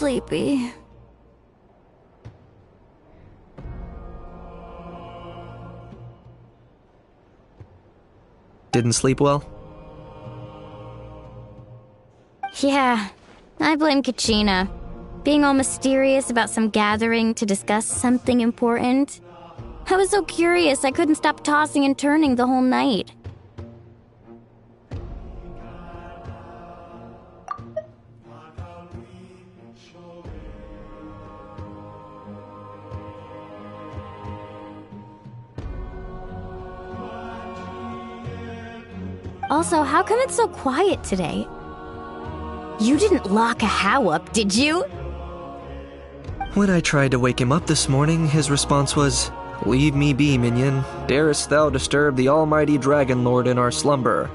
sleepy. Didn't sleep well? Yeah, I blame Kachina. Being all mysterious about some gathering to discuss something important. I was so curious I couldn't stop tossing and turning the whole night. Also, how come it's so quiet today? You didn't lock a How up, did you? When I tried to wake him up this morning, his response was, "Leave me be, minion. Darest thou disturb the almighty Dragon Lord in our slumber?"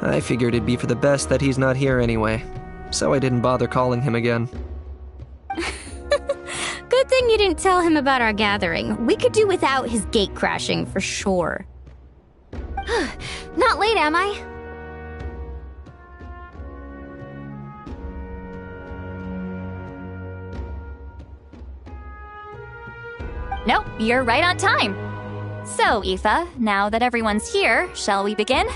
I figured it'd be for the best that he's not here anyway, so I didn't bother calling him again. Good thing you didn't tell him about our gathering. We could do without his gate crashing for sure. Not late, am I? Nope, you're right on time. So, Aoife, now that everyone's here, shall we begin?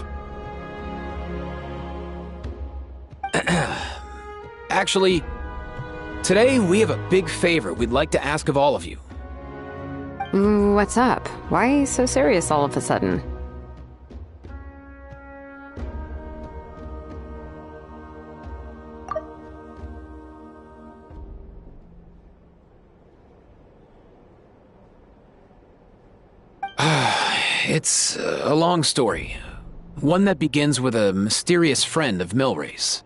Actually, today we have a big favor we'd like to ask of all of you. What's up? Why so serious all of a sudden? It's a long story. One that begins with a mysterious friend of Milray's.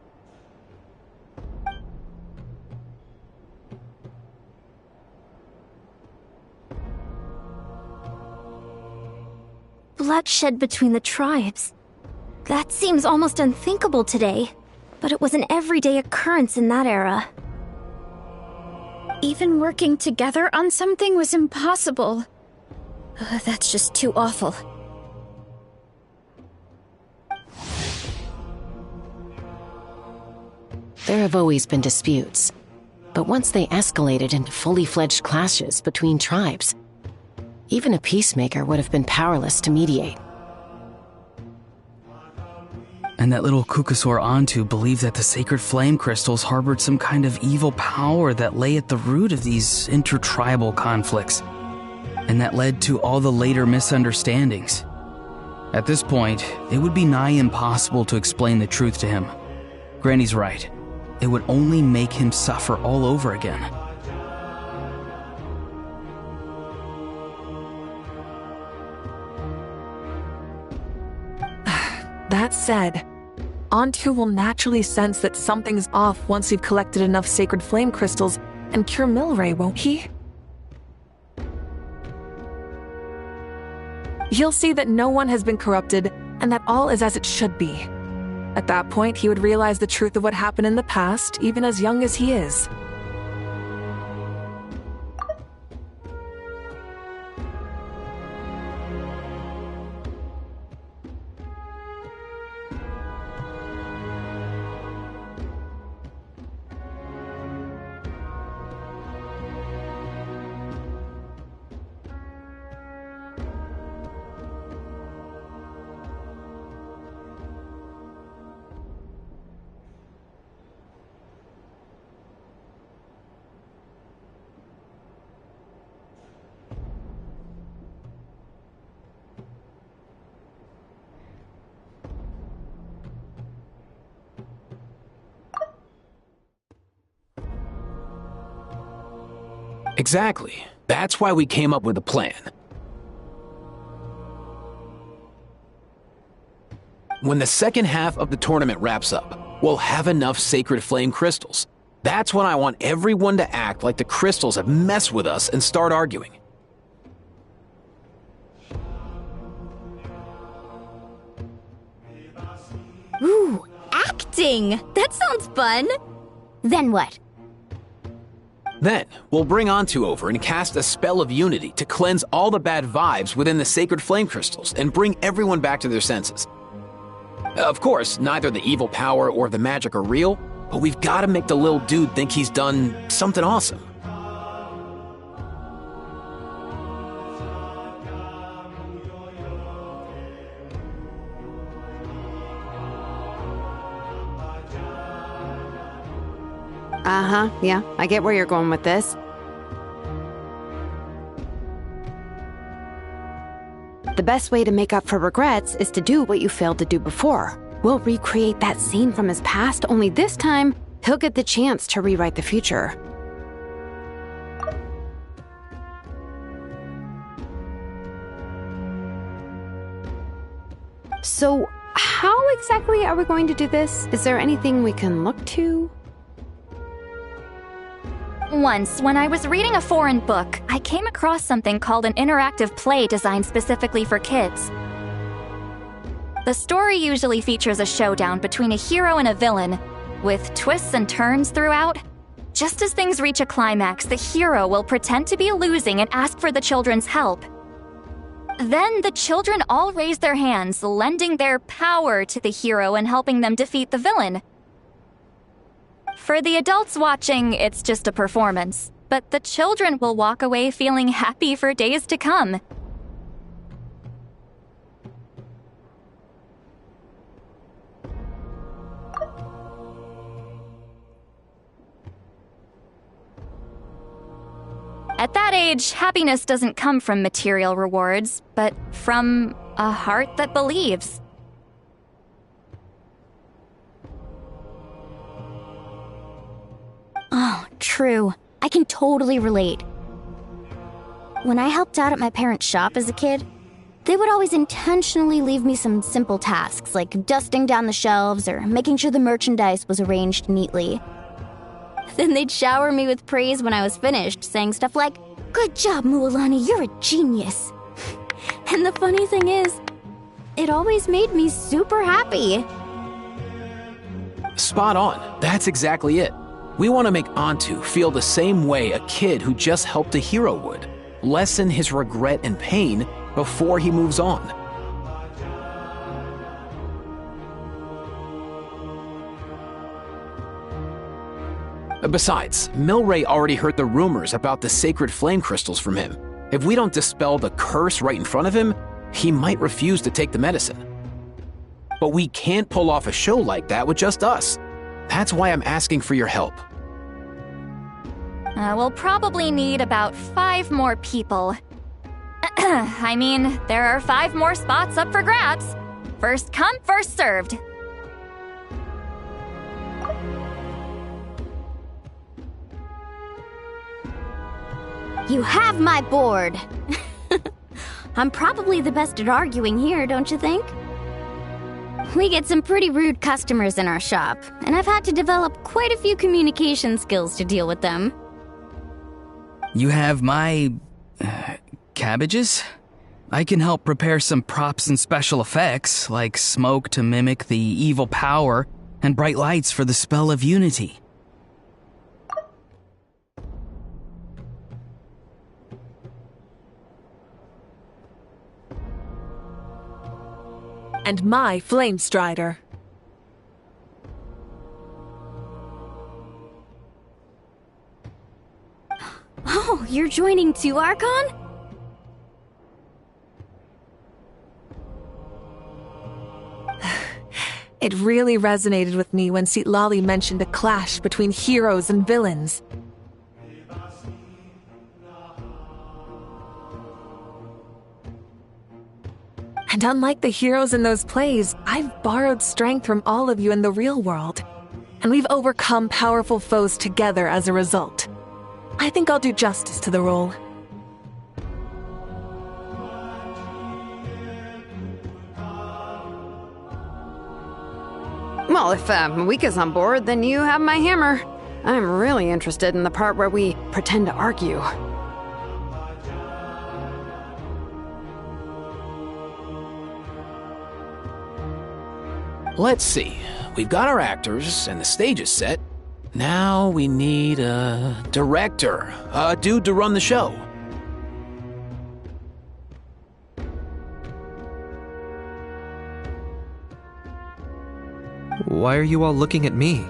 Bloodshed between the tribes. That seems almost unthinkable today, but it was an everyday occurrence in that era. Even working together on something was impossible. That's just too awful. There have always been disputes, but once they escalated into fully fledged clashes between tribes, even a peacemaker would have been powerless to mediate. And that little Kukusor Antu believed that the sacred flame crystals harbored some kind of evil power that lay at the root of these intertribal conflicts, and that led to all the later misunderstandings. At this point, it would be nigh impossible to explain the truth to him. Granny's right. It would only make him suffer all over again. That said, Antu will naturally sense that something's off once we've collected enough sacred flame crystals and cure Milray, won't he? He'll see that no one has been corrupted and that all is as it should be. At that point, he would realize the truth of what happened in the past, even as young as he is. Exactly. That's why we came up with a plan. When the second half of the tournament wraps up, we'll have enough sacred flame crystals. That's when I want everyone to act like the crystals have messed with us and start arguing. Ooh, acting! That sounds fun! Then what? Then, we'll bring Antu over and cast a spell of unity to cleanse all the bad vibes within the sacred flame crystals and bring everyone back to their senses. Of course, neither the evil power or the magic are real, but we've got to make the little dude think he's done something awesome. Uh-huh, yeah, I get where you're going with this. The best way to make up for regrets is to do what you failed to do before. We'll recreate that scene from his past, only this time, he'll get the chance to rewrite the future. So, how exactly are we going to do this? Is there anything we can look to? Once, when I was reading a foreign book, I came across something called an interactive play designed specifically for kids. The story usually features a showdown between a hero and a villain, with twists and turns throughout. Just as things reach a climax, the hero will pretend to be losing and ask for the children's help. Then the children all raise their hands, lending their power to the hero and helping them defeat the villain. For the adults watching, it's just a performance, but the children will walk away feeling happy for days to come. At that age, happiness doesn't come from material rewards, but from a heart that believes. Oh, true. I can totally relate. When I helped out at my parents' shop as a kid, they would always intentionally leave me some simple tasks like dusting down the shelves or making sure the merchandise was arranged neatly. Then they'd shower me with praise when I was finished, saying stuff like, "Good job, Mualani, you're a genius." And the funny thing is, it always made me super happy. Spot on. That's exactly it. We want to make Antu feel the same way a kid who just helped a hero would. Lessen his regret and pain before he moves on. Besides, Milray already heard the rumors about the sacred flame crystals from him. If we don't dispel the curse right in front of him, he might refuse to take the medicine. But we can't pull off a show like that with just us. That's why I'm asking for your help. We'll probably need about 5 more people. I mean, there are 5 more spots up for grabs. First come, first served. You have my board. I'm probably the best at arguing here, don't you think? We get some pretty rude customers in our shop, and I've had to develop quite a few communication skills to deal with them. You have my... cabbages? I can help prepare some props and special effects, like smoke to mimic the evil power, and bright lights for the spell of unity. And my flame strider. Oh, you're joining too, Archon? It really resonated with me when Sitlali mentioned a clash between heroes and villains. And unlike the heroes in those plays, I've borrowed strength from all of you in the real world. And we've overcome powerful foes together as a result. I think I'll do justice to the role. Well, if Mawika's on board, then you have my hammer. I'm really interested in the part where we pretend to argue. Let's see. We've got our actors and the stage is set. Now we need a director, a dude to run the show. Why are you all looking at me?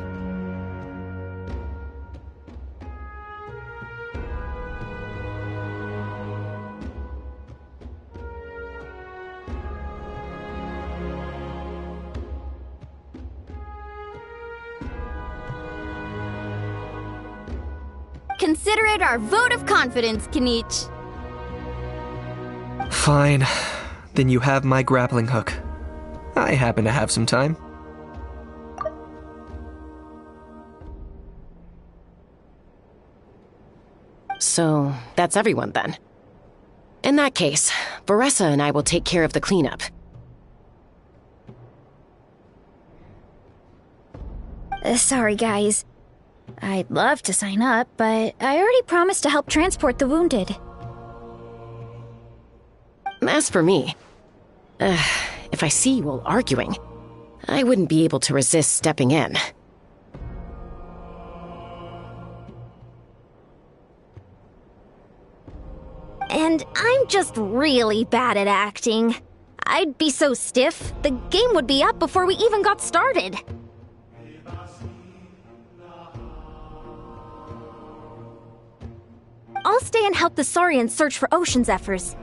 consider it our vote of confidence, Kanich. Fine. Then you have my grappling hook. I happen to have some time. So, that's everyone then. In that case, Varessa and I will take care of the cleanup. Sorry, guys. I'd love to sign up, but I already promised to help transport the wounded. As for me, if I see you all arguing, I wouldn't be able to resist stepping in. And I'm just really bad at acting. I'd be so stiff, the game would be up before we even got started. I'll stay and help the Saurians search for Ocean Zephyrs.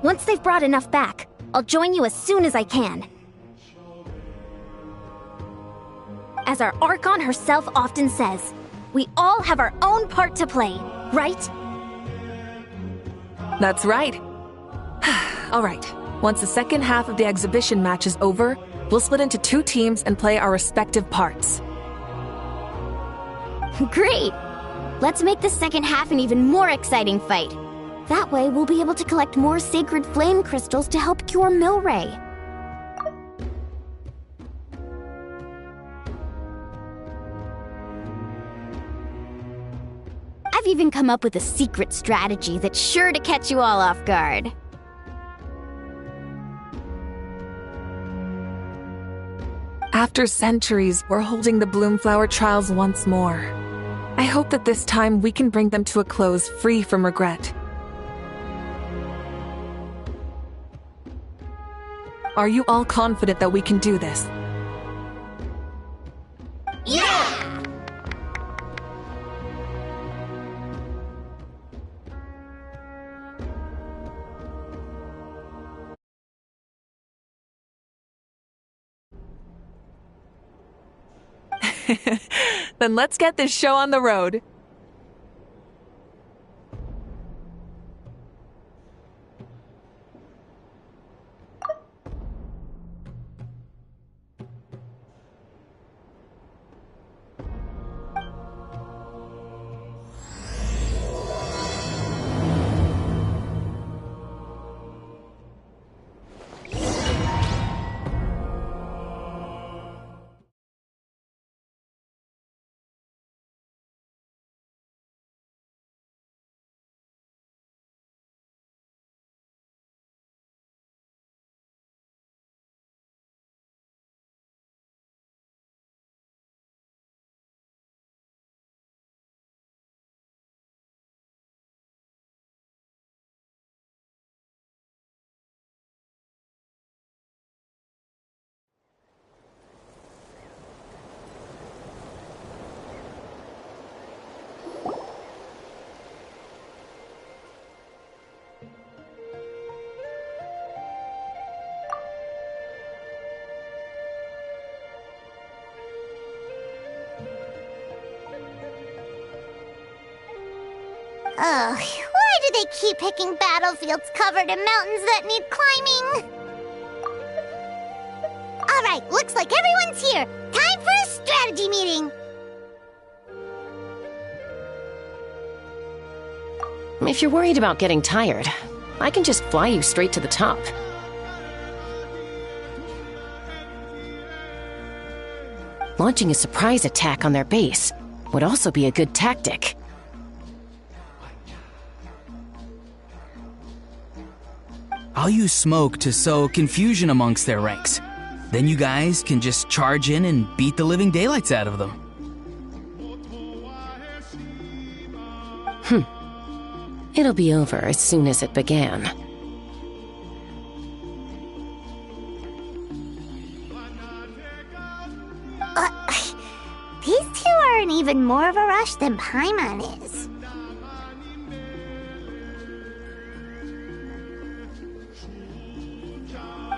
Once they've brought enough back, I'll join you as soon as I can. As our Archon herself often says, we all have our own part to play, right? That's right. All right. Once the second half of the exhibition match is over, we'll split into 2 teams and play our respective parts. Great! Let's make the second half an even more exciting fight. That way, we'll be able to collect more sacred flame crystals to help cure Milray. I've even come up with a secret strategy that's sure to catch you all off guard. After centuries, we're holding the Bloomflower trials once more. I hope that this time we can bring them to a close free from regret. Are you all confident that we can do this? Yeah! Then let's get this show on the road. Ugh, why do they keep picking battlefields covered in mountains that need climbing? Alright, looks like everyone's here. Time for a strategy meeting. If you're worried about getting tired, I can just fly you straight to the top. Launching a surprise attack on their base would also be a good tactic. I'll use smoke to sow confusion amongst their ranks. Then you guys can just charge in and beat the living daylights out of them. It'll be over as soon as it began. These two are in even more of a rush than Paimon is.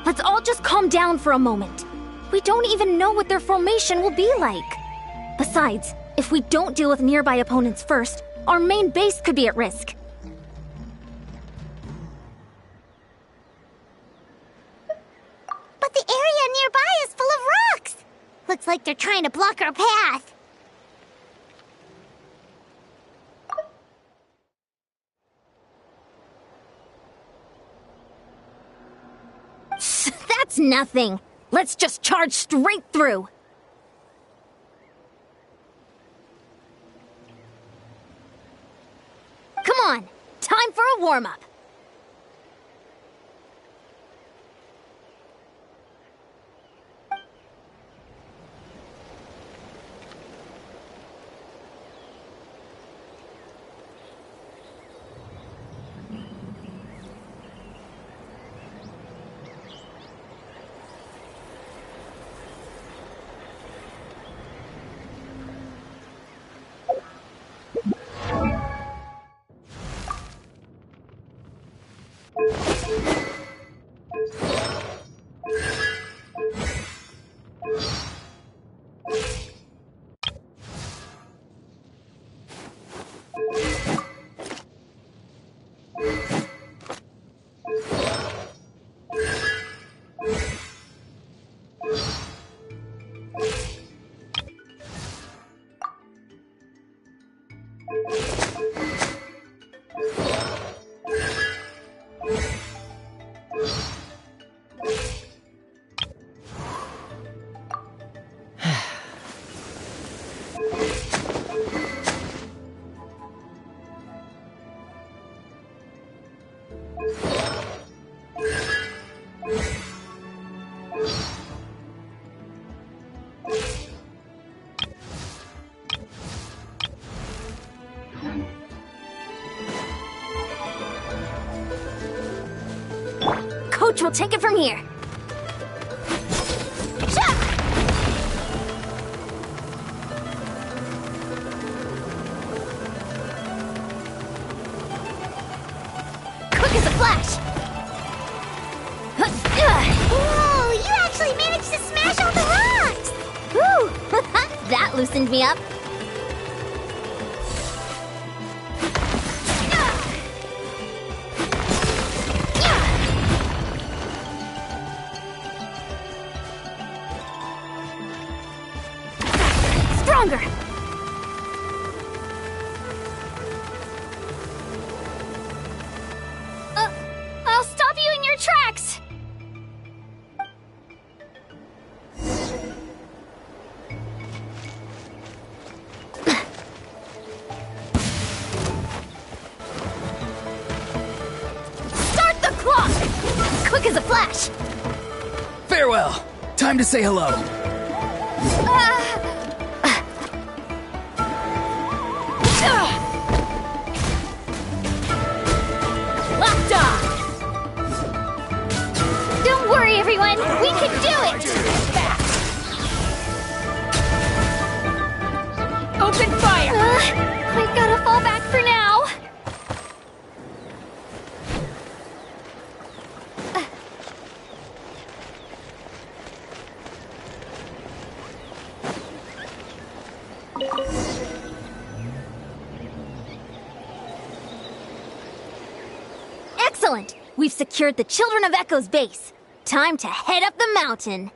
Let's all just calm down for a moment. We don't even know what their formation will be like. Besides, if we don't deal with nearby opponents first, Our main base could be at risk. But the area nearby is full of rocks! Looks like they're trying to block our path. That's nothing. Let's just charge straight through. Come on, time for a warm-up. Coach will take it from here. Quick as a flash! Whoa, you actually managed to smash all the rocks! Whew! That loosened me up. Stronger! I'll stop you in your tracks! Start the clock! Quick as a flash! Farewell! Time to say hello. Locked on! Don't worry, everyone! We can do it! Open fire! I've gotta fall back for now. Excellent! We've secured the Children of Echo's base. Time to head up the mountain.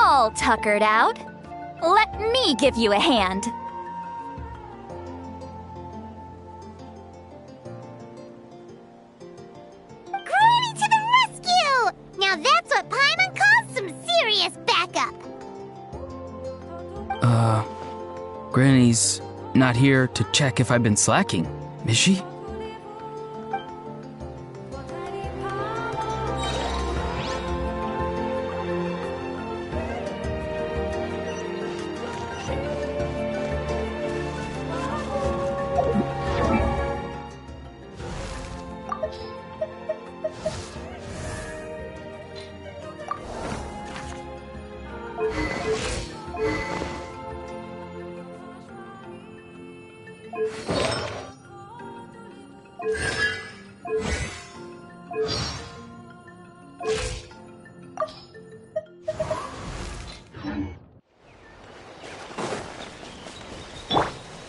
all tuckered out. Let me give you a hand. Granny to the rescue! Now that's what Paimon calls some serious backup. Granny's not here to check if I've been slacking, is she?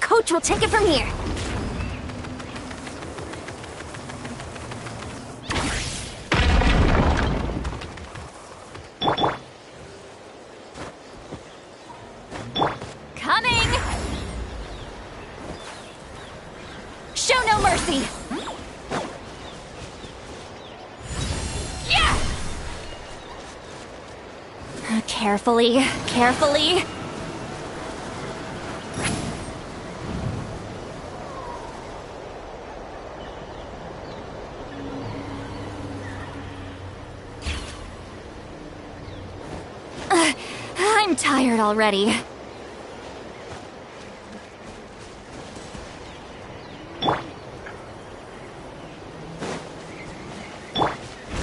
Coach will take it from here. Coming! Show no mercy! Yeah! Carefully, carefully. I'm tired already.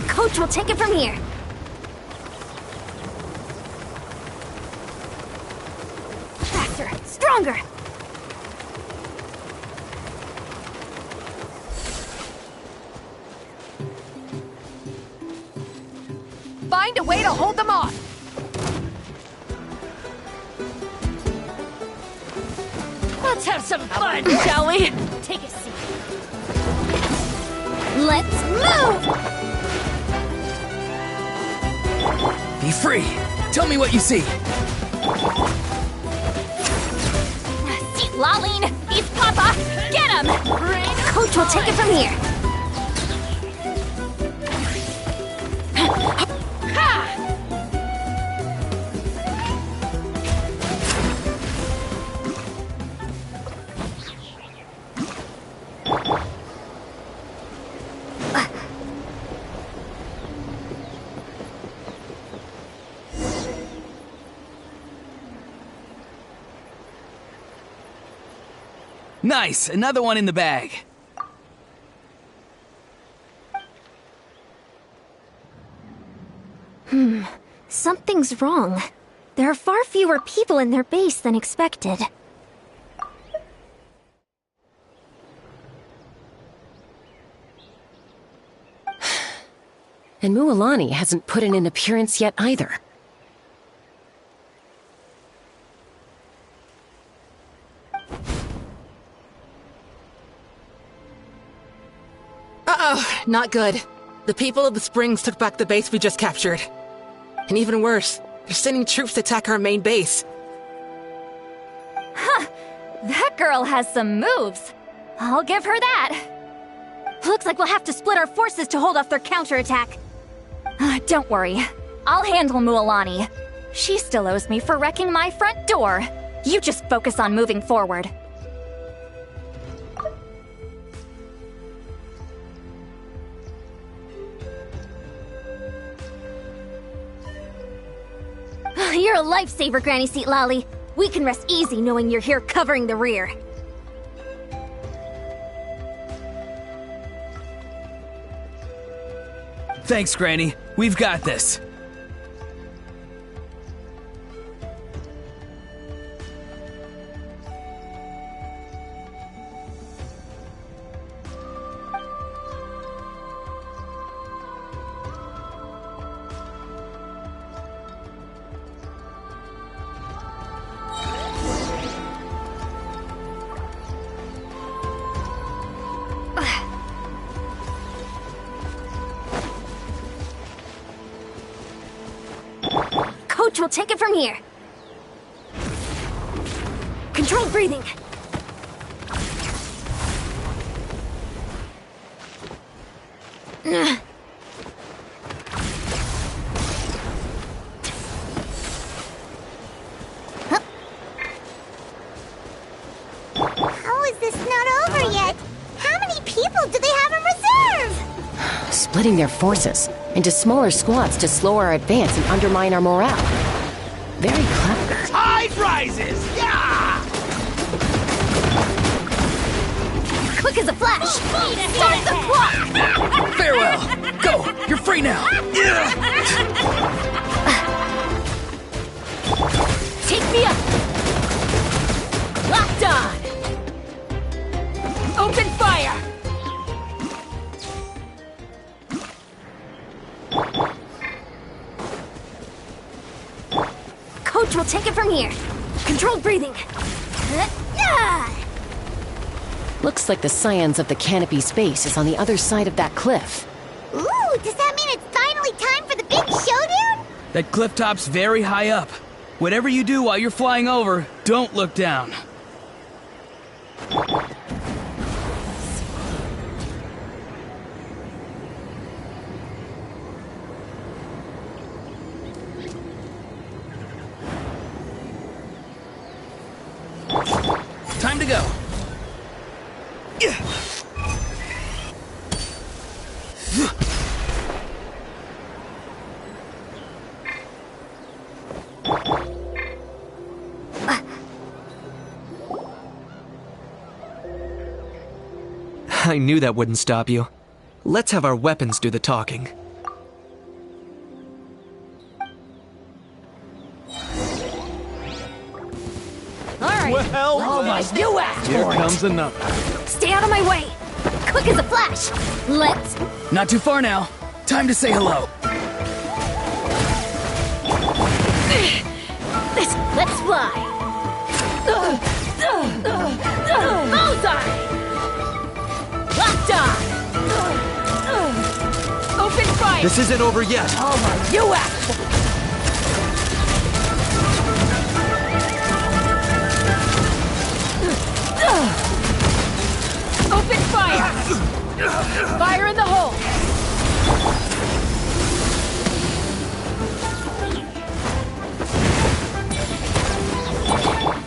Coach will take it from here. Faster, stronger. Find a way to hold them off. Let's have some fun, shall we? Take a seat. Let's move! Be free! Tell me what you see! See, Laline! He's Papa! Get him! Coach will take it from here. Nice! Another one in the bag! Something's wrong. There are far fewer people in their base than expected. And Mualani hasn't put in an appearance yet either. Uh-oh, not good. The people of the Springs took back the base we just captured. And even worse, they're sending troops to attack our main base. Huh! That girl has some moves. I'll give her that. Looks like we'll have to split our forces to hold off their counterattack. Don't worry. I'll handle Mualani. She still owes me for wrecking my front door. You just focus on moving forward. You're a lifesaver, Granny Seat Lolly. We can rest easy knowing you're here covering the rear. Thanks, Granny. We've got this. Coach will take it from here. Controlled breathing. How is this not over yet? How many people do they have in reserve? Splitting their forces into smaller squads to slow our advance and undermine our morale. Very clever. Tide rises! Yeah! Quick as a flash! Start the clock! Farewell! Go! You're free now! Take me up! Locked on! Open fire! Coach will take it from here. Controlled breathing. Looks like the scions of the canopy space is on the other side of that cliff. Ooh, does that mean it's finally time for the big showdown? That cliff top's very high up. Whatever you do while you're flying over, don't look down. Time to go. I knew that wouldn't stop you. Let's have our weapons do the talking. Alright. Well, Oh my, you asked here for it. comes another. Stay out of my way! Quick as a flash! Let's... Not too far now. Time to say hello. Let's fly! Bullseye! Locked on! Open fire! This isn't over yet. Oh my, you asked for it. Open fire! Fire in the hole!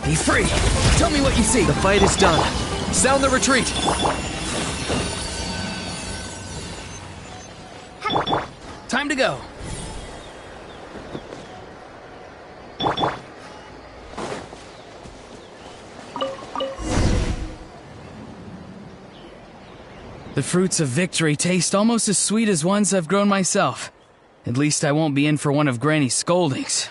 Be free. Tell me what you see. The fight is done. Sound the retreat. Time to go. The fruits of victory taste almost as sweet as ones I've grown myself. At least I won't be in for one of Granny's scoldings.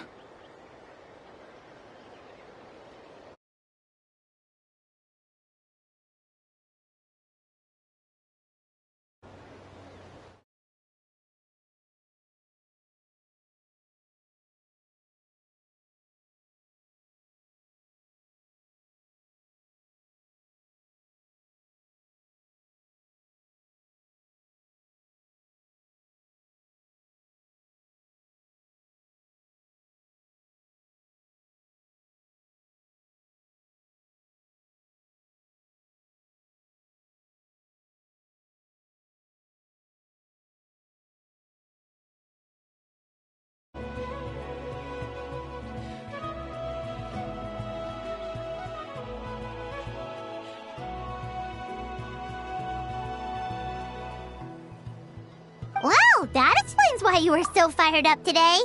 Wow, that explains why you were so fired up today.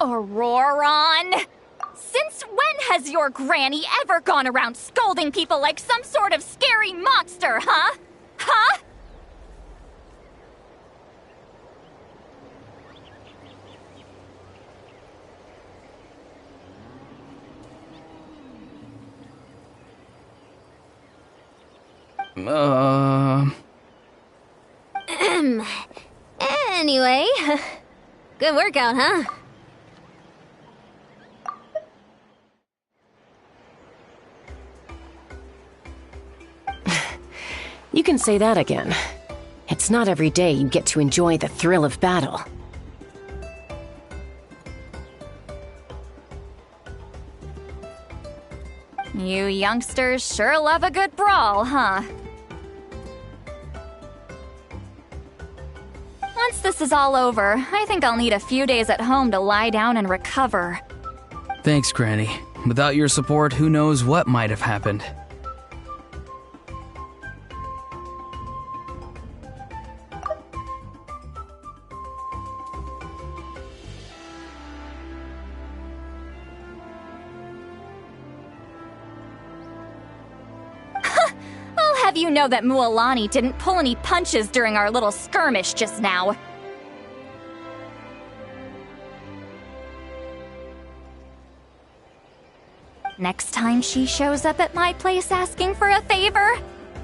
Auroron! Since when has your granny ever gone around scolding people like some sort of scary monster, huh? Huh? Anyway, good workout, huh? You can say that again. It's not every day you get to enjoy the thrill of battle. You youngsters sure love a good brawl, huh? Once this is all over, I think I'll need a few days at home to lie down and recover. Thanks, Granny. Without your support, who knows what might have happened. I'll have you know that Mualani didn't pull any punches during our little skirmish just now. Next time she shows up at my place asking for a favor,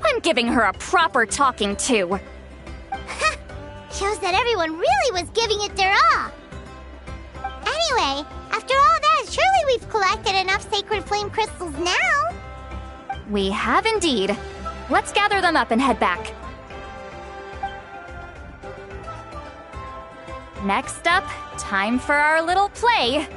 I'm giving her a proper talking to. Shows that everyone really was giving it their all. Anyway, after all that, surely we've collected enough sacred flame crystals now. We have indeed. Let's gather them up and head back. Next up, time for our little play.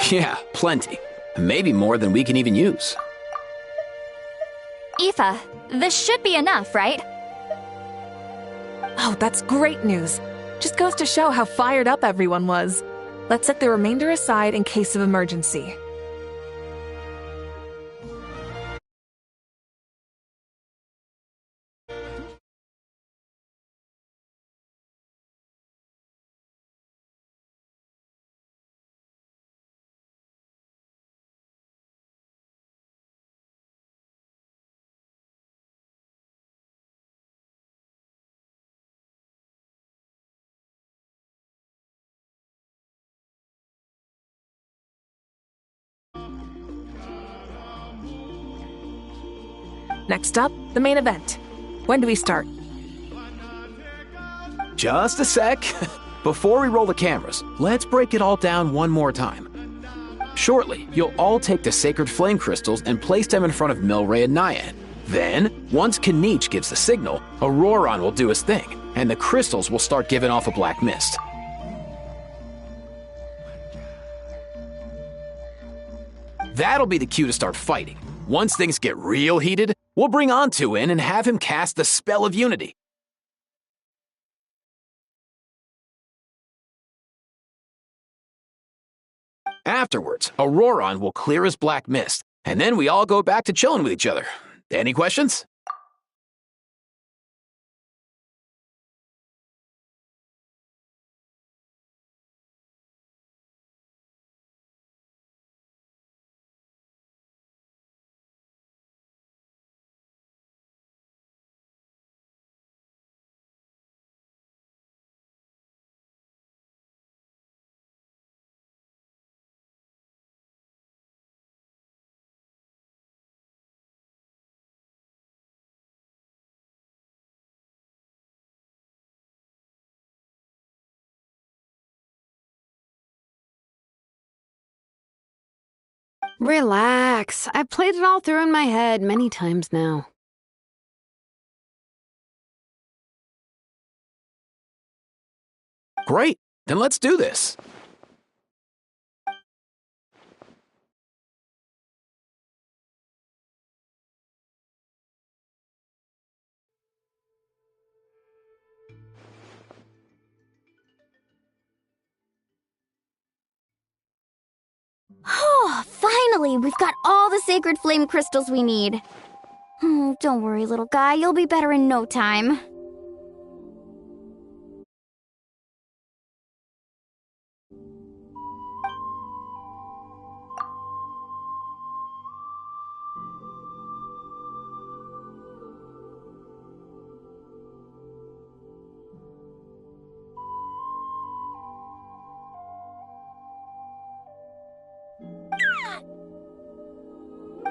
Yeah, plenty. Maybe more than we can even use. Aoife, this should be enough, right? Oh, that's great news. Just goes to show how fired up everyone was. Let's set the remainder aside in case of emergency. Next up, the main event. When do we start? Just a sec. Before we roll the cameras, let's break it all down one more time. Shortly, you'll all take the sacred flame crystals and place them in front of Milray and Nyan. Then, once Kanich gives the signal, Auroron will do his thing, and the crystals will start giving off a black mist. That'll be the cue to start fighting. Once things get real heated, we'll bring Antu in and have him cast the spell of unity. Afterwards, Auroron will clear his black mist, and then we all go back to chilling with each other. Any questions? Relax. I've played it all through in my head many times now. Great, then let's do this. Oh, finally! We've got all the sacred flame crystals we need. Don't worry, little guy. You'll be better in no time.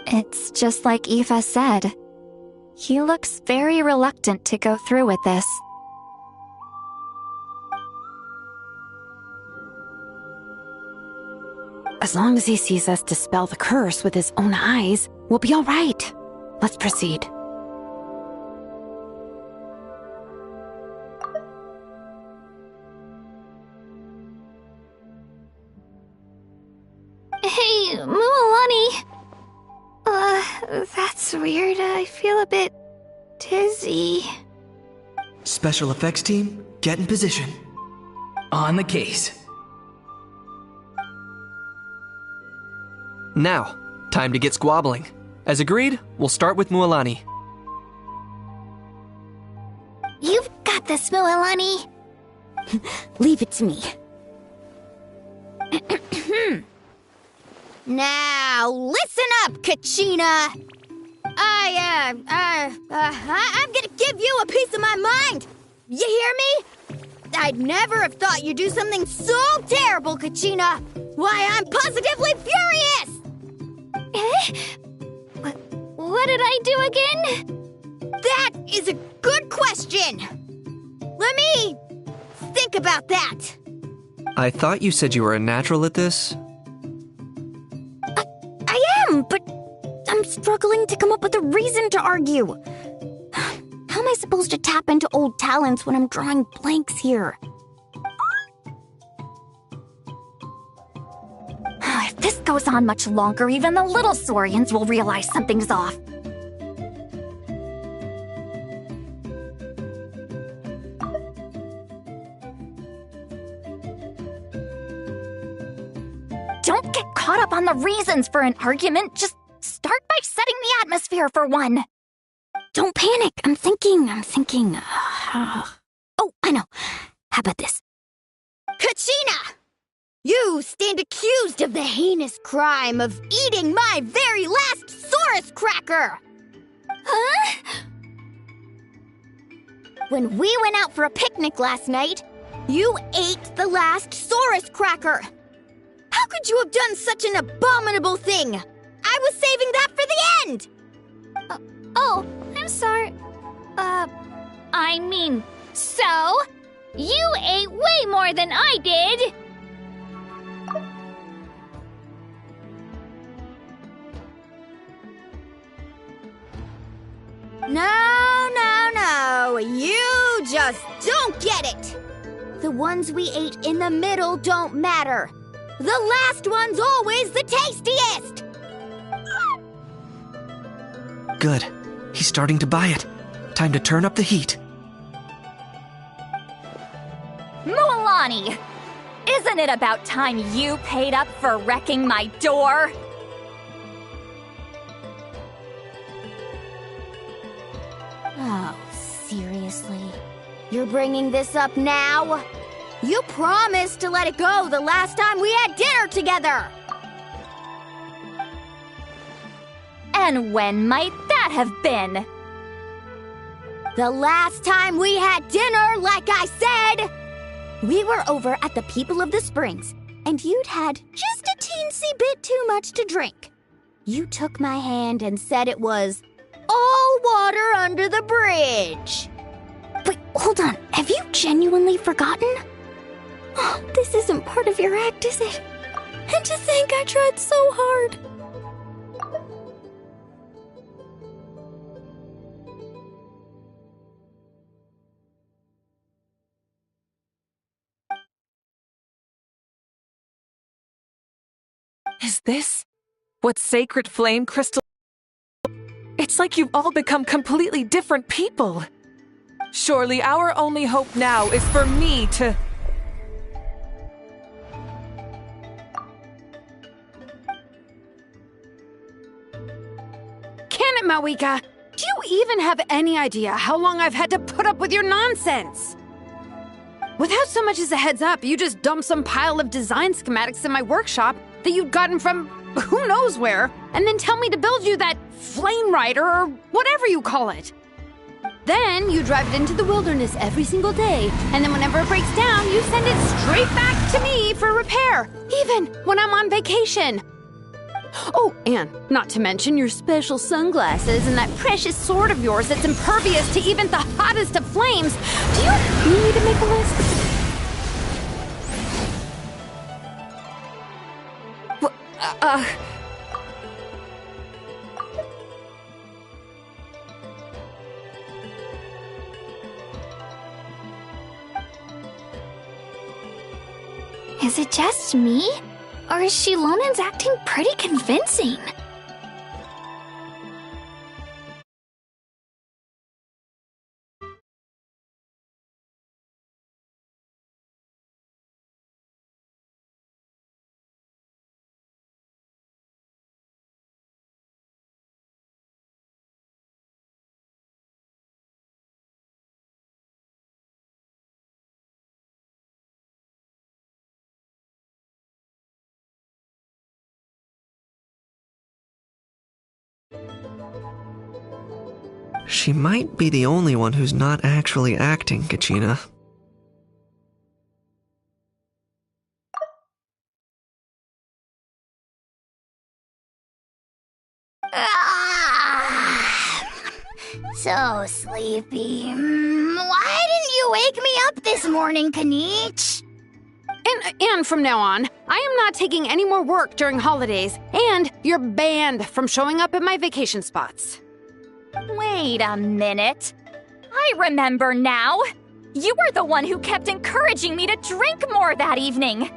It's just like Aoife said. He looks very reluctant to go through with this. As long as he sees us dispel the curse with his own eyes, we'll be all right. Let's proceed. Hey, Mualani. That's weird. I feel a bit dizzy. Special effects team, get in position. On the case. Now, time to get squabbling. As agreed, we'll start with Mualani. You've got this, Mualani. Leave it to me. Now, listen up, Kachina! I'm gonna give you a piece of my mind! You hear me? I'd never have thought you'd do something so terrible, Kachina! Why, I'm positively furious! What did I do again? That is a good question! Let me think about that. I thought you said you were a natural at this. I am, but I'm struggling to come up with a reason to argue. How am I supposed to tap into old talents when I'm drawing blanks here? If this goes on much longer, even the little Saurians will realize something's off. Don't get caught up on the reasons for an argument. Just start by setting the atmosphere for one. Don't panic. I'm thinking. Oh, I know. How about this? Kachina! You stand accused of the heinous crime of eating my very last Saurus cracker! Huh? When we went out for a picnic last night, you ate the last Saurus cracker! How could you have done such an abominable thing? I was saving that for the end! Oh, I'm sorry. I mean, so? You ate way more than I did! No. You just don't get it. The ones we ate in the middle don't matter. The last one's always the tastiest. Good. He's starting to buy it. Time to turn up the heat. Mualani! Isn't it about time you paid up for wrecking my door? Oh, seriously? You're bringing this up now? You promised to let it go the last time we had dinner together! And when might that have been? The last time we had dinner, like I said! We were over at the People of the Springs, and you'd had just a teensy bit too much to drink. You took my hand and said it was all water under the bridge. Wait, hold on. Have you genuinely forgotten? Oh, this isn't part of your act, is it? And to think I tried so hard. Is this what sacred flame crystal? It's like you've all become completely different people. Surely our only hope now is for me to... Can it, Mawika? Do you even have any idea how long I've had to put up with your nonsense? Without so much as a heads up, you just dumped some pile of design schematics in my workshop that you'd gotten from who knows where, and then tell me to build you that flame rider or whatever you call it. Then you drive it into the wilderness every single day, and then whenever it breaks down, you send it straight back to me for repair, even when I'm on vacation. Oh, and not to mention your special sunglasses and that precious sword of yours that's impervious to even the hottest of flames. Do you need me to make a list? Is it just me? Or is Shilonen's acting pretty convincing? She might be the only one who's not actually acting, Kachina. So sleepy. Why didn't you wake me up this morning, Kanich? And from now on, I am not taking any more work during holidays, and you're banned from showing up at my vacation spots. Wait a minute. I remember now. You were the one who kept encouraging me to drink more that evening.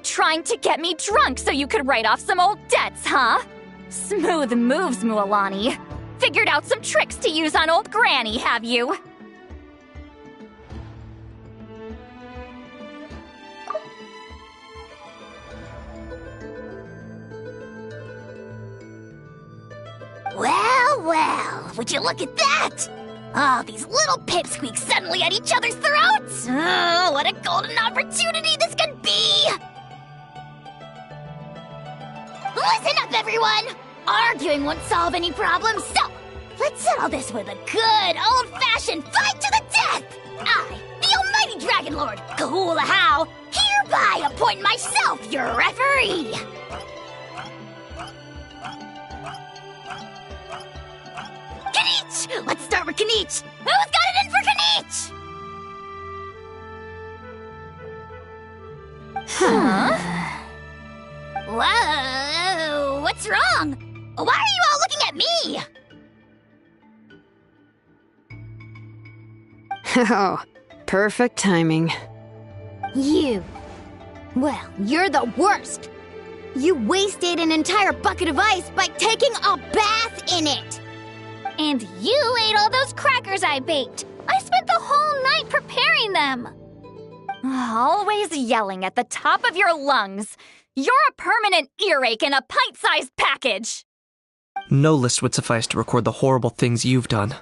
Trying to get me drunk so you could write off some old debts, huh? Smooth moves, Mualani. Figured out some tricks to use on old Granny, have you? Well, would you look at that? Oh, these little pipsqueaks suddenly at each other's throats! Oh, what a golden opportunity this could be! Listen up, everyone! Arguing won't solve any problems, so let's settle this with a good, old-fashioned fight to the death! I, the almighty Dragon Lord, Kahula How, hereby appoint myself your referee! Kanich! Let's start with Kanich! Who's got it in for Kanich? Huh? Whoa! What's wrong? Why are you all looking at me? Oh, perfect timing. You. Well, you're the worst. You wasted an entire bucket of ice by taking a bath in it. And you ate all those crackers I baked. I spent the whole night preparing them. Always yelling at the top of your lungs. You're a permanent earache in a pint-sized package. No list would suffice to record the horrible things you've done.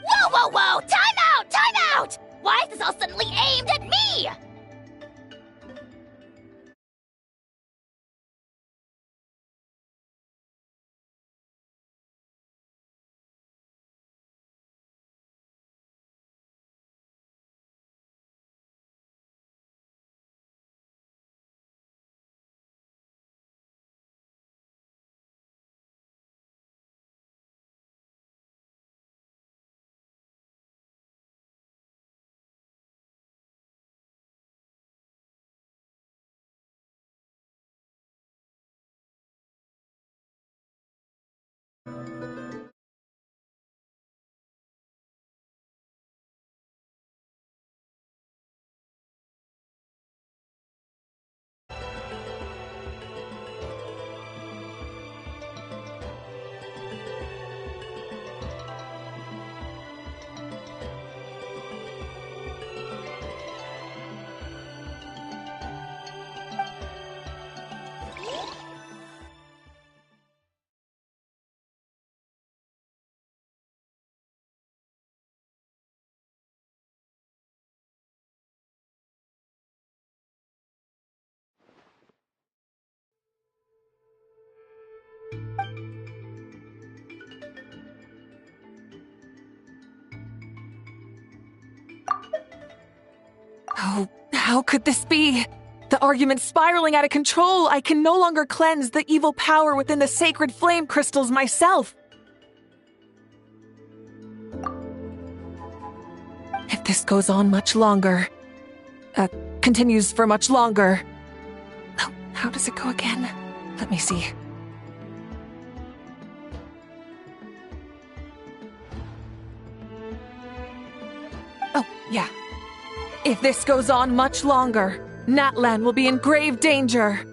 Whoa, whoa, whoa! Time out! Time out! Why is this all suddenly aimed at me? Oh, how could this be? The argument's spiraling out of control. I can no longer cleanse the evil power within the sacred flame crystals myself. If this goes on much longer, continues for much longer. Oh, how does it go again? Let me see. Oh, yeah. If this goes on much longer, Natlan will be in grave danger.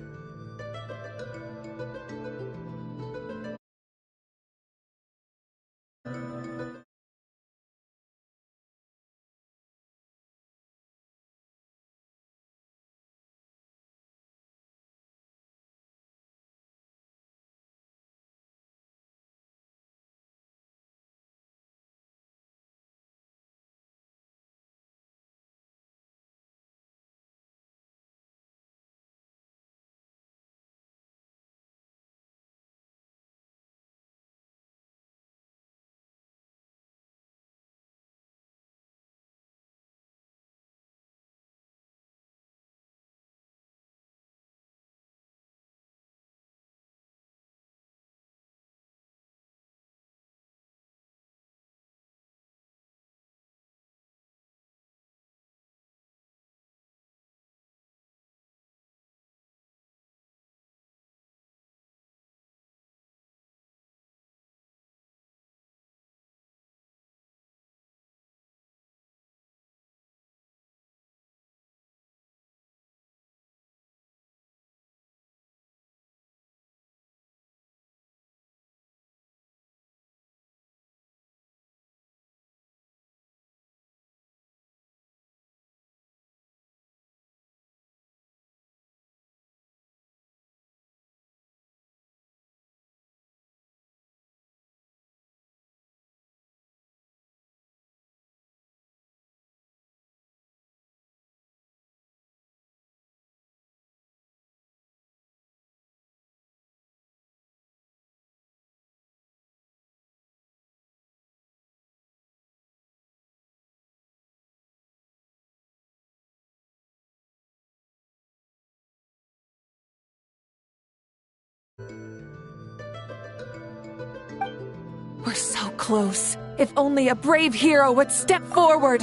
We're so close. If only a brave hero would step forward.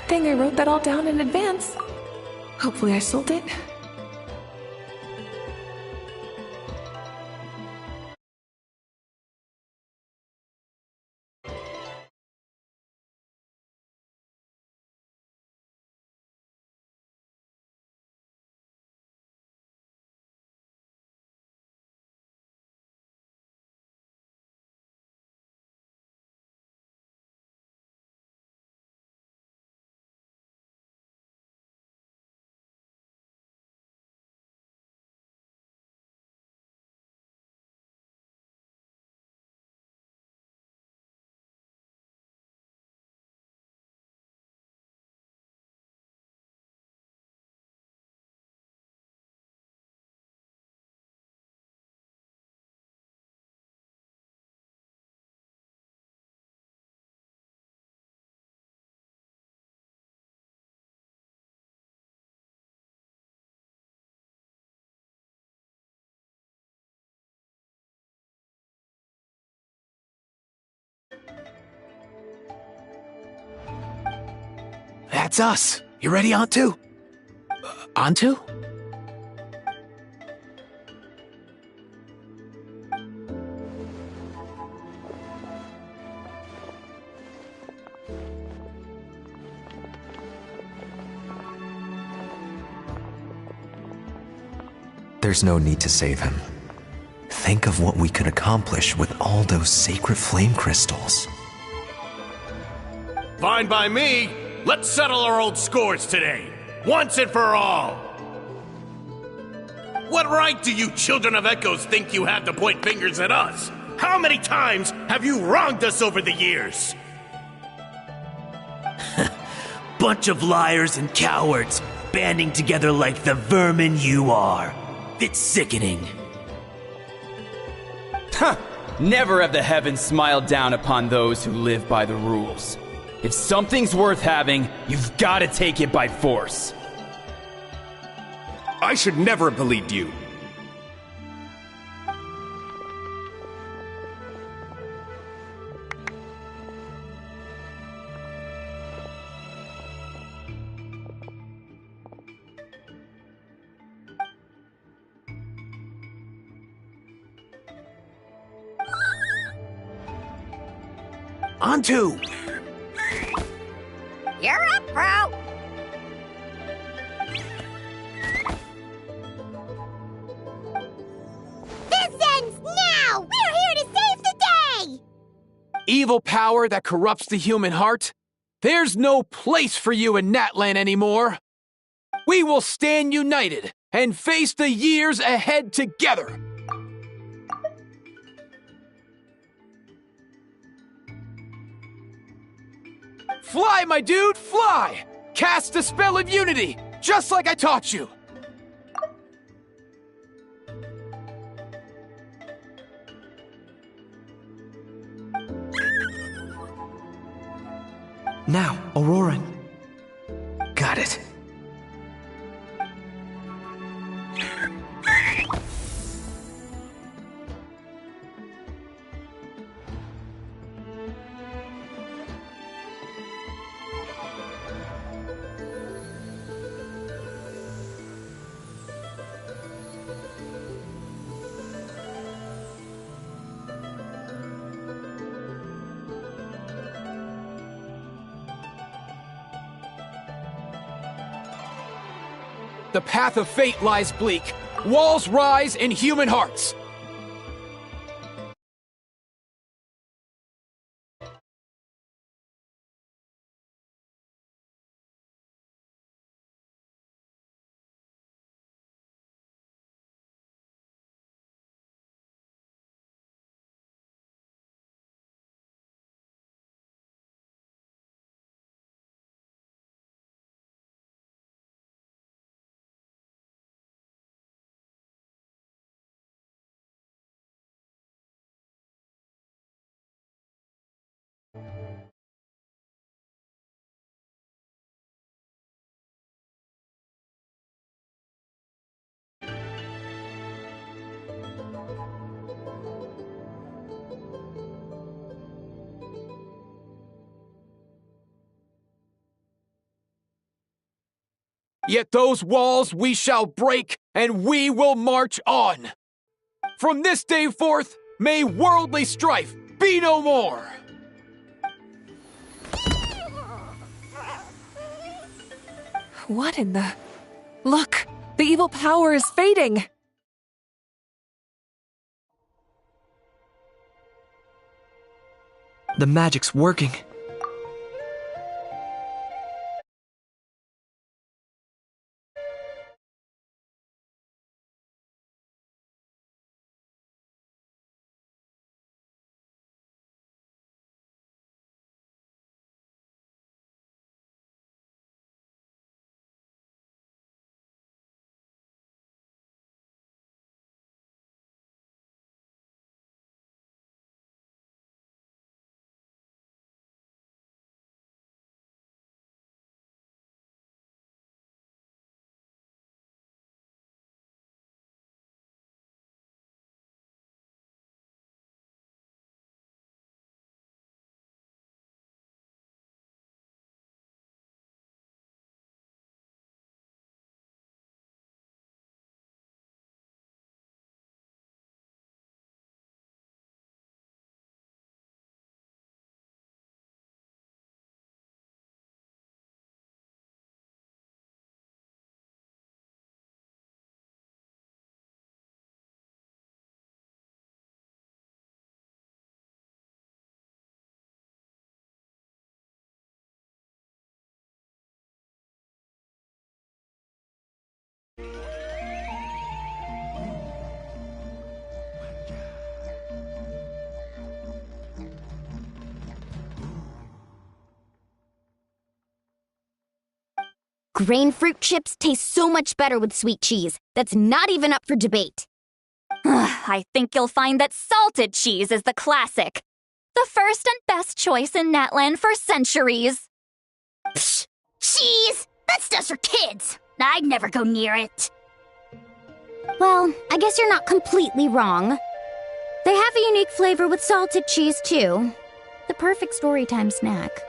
thing I wrote that all down in advance. Hopefully I sold it. That's us. You ready, Antu? Antu? There's no need to save him. Think of what we could accomplish with all those sacred flame crystals. Fine by me. Let's settle our old scores today, once and for all. What right do you children of Echoes think you have to point fingers at us? How many times have you wronged us over the years? Bunch of liars and cowards, banding together like the vermin you are. It's sickening. Huh! Never have the heavens smiled down upon those who live by the rules. If something's worth having, you've got to take it by force. I should never have believed you. Antu! You're up, bro! This ends now! We're here to save the day! Evil power that corrupts the human heart? There's no place for you in Natlan anymore! We will stand united and face the years ahead together! Fly, my dude, fly! Cast the spell of unity, just like I taught you! Now, Auroran. Got it. The path of fate lies bleak. Walls rise in human hearts. Yet those walls we shall break, and we will march on. From this day forth, may worldly strife be no more. What in the... Look! The evil power is fading! The magic's working. Grain fruit chips taste so much better with sweet cheese. That's not even up for debate. I think you'll find that salted cheese is the classic. The first and best choice in Natland for centuries. Psh! Cheese! That stuff's for kids. I'd never go near it. Well, I guess you're not completely wrong. They have a unique flavor with salted cheese, too. The perfect storytime snack.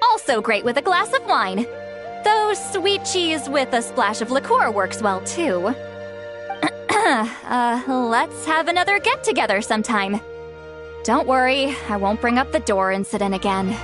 Also great with a glass of wine. Though sweet cheese with a splash of liqueur works well, too. Let's have another get-together sometime. Don't worry, I won't bring up the door incident again.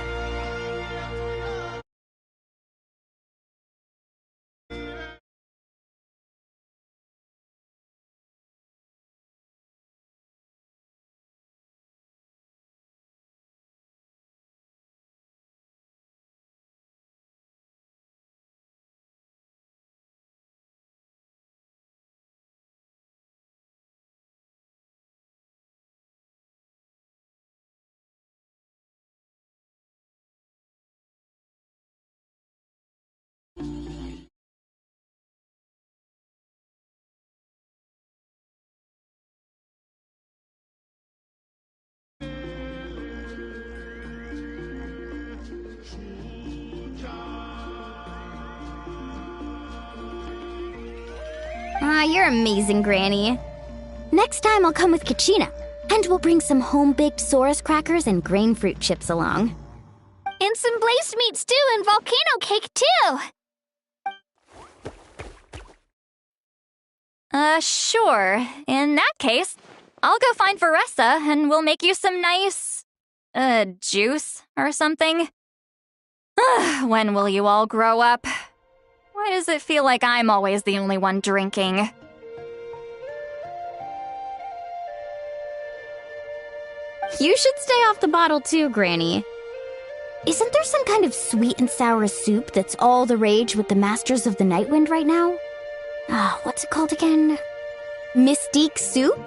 You're amazing, Granny. Next time I'll come with Kachina, and we'll bring some home-baked Saurus crackers and grain fruit chips along. And some blazed meat stew and volcano cake, too! Sure. In that case, I'll go find Varessa and we'll make you some nice... juice or something. When will you all grow up? Why does it feel like I'm always the only one drinking? You should stay off the bottle too, Granny. Isn't there some kind of sweet and sour soup that's all the rage with the Masters of the Nightwind right now? What's it called again? Mystique soup?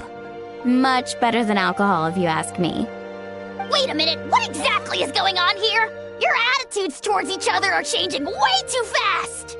Much better than alcohol, if you ask me. Wait a minute, what exactly is going on here? Your attitudes towards each other are changing way too fast!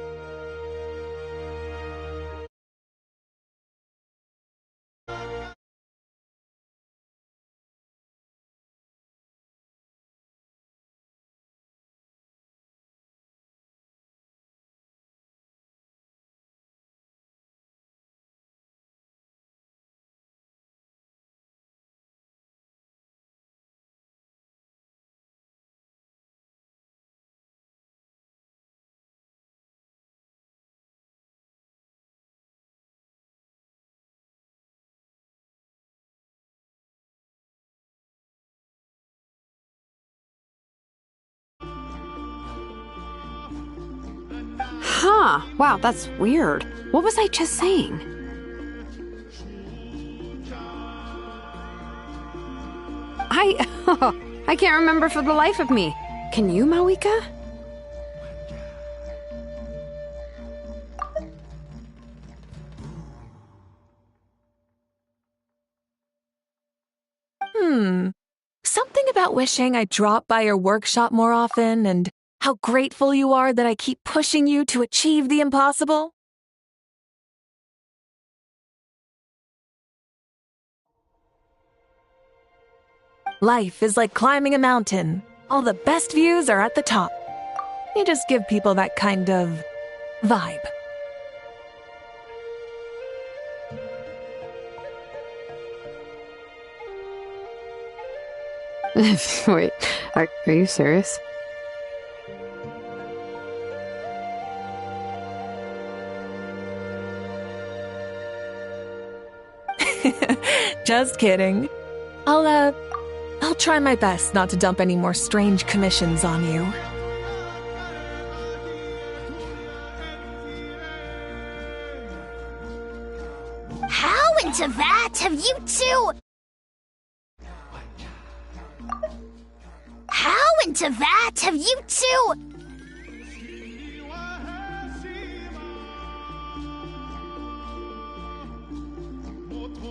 Huh, wow, that's weird. What was I just saying? I can't remember for the life of me. Can you, Mawika? Something about wishing I dropped by your workshop more often and how grateful you are that I keep pushing you to achieve the impossible. Life is like climbing a mountain. All the best views are at the top. You just give people that kind of vibe. Wait, are you serious? Just kidding. I'll try my best not to dump any more strange commissions on you. How into that have you two... How into that have you two...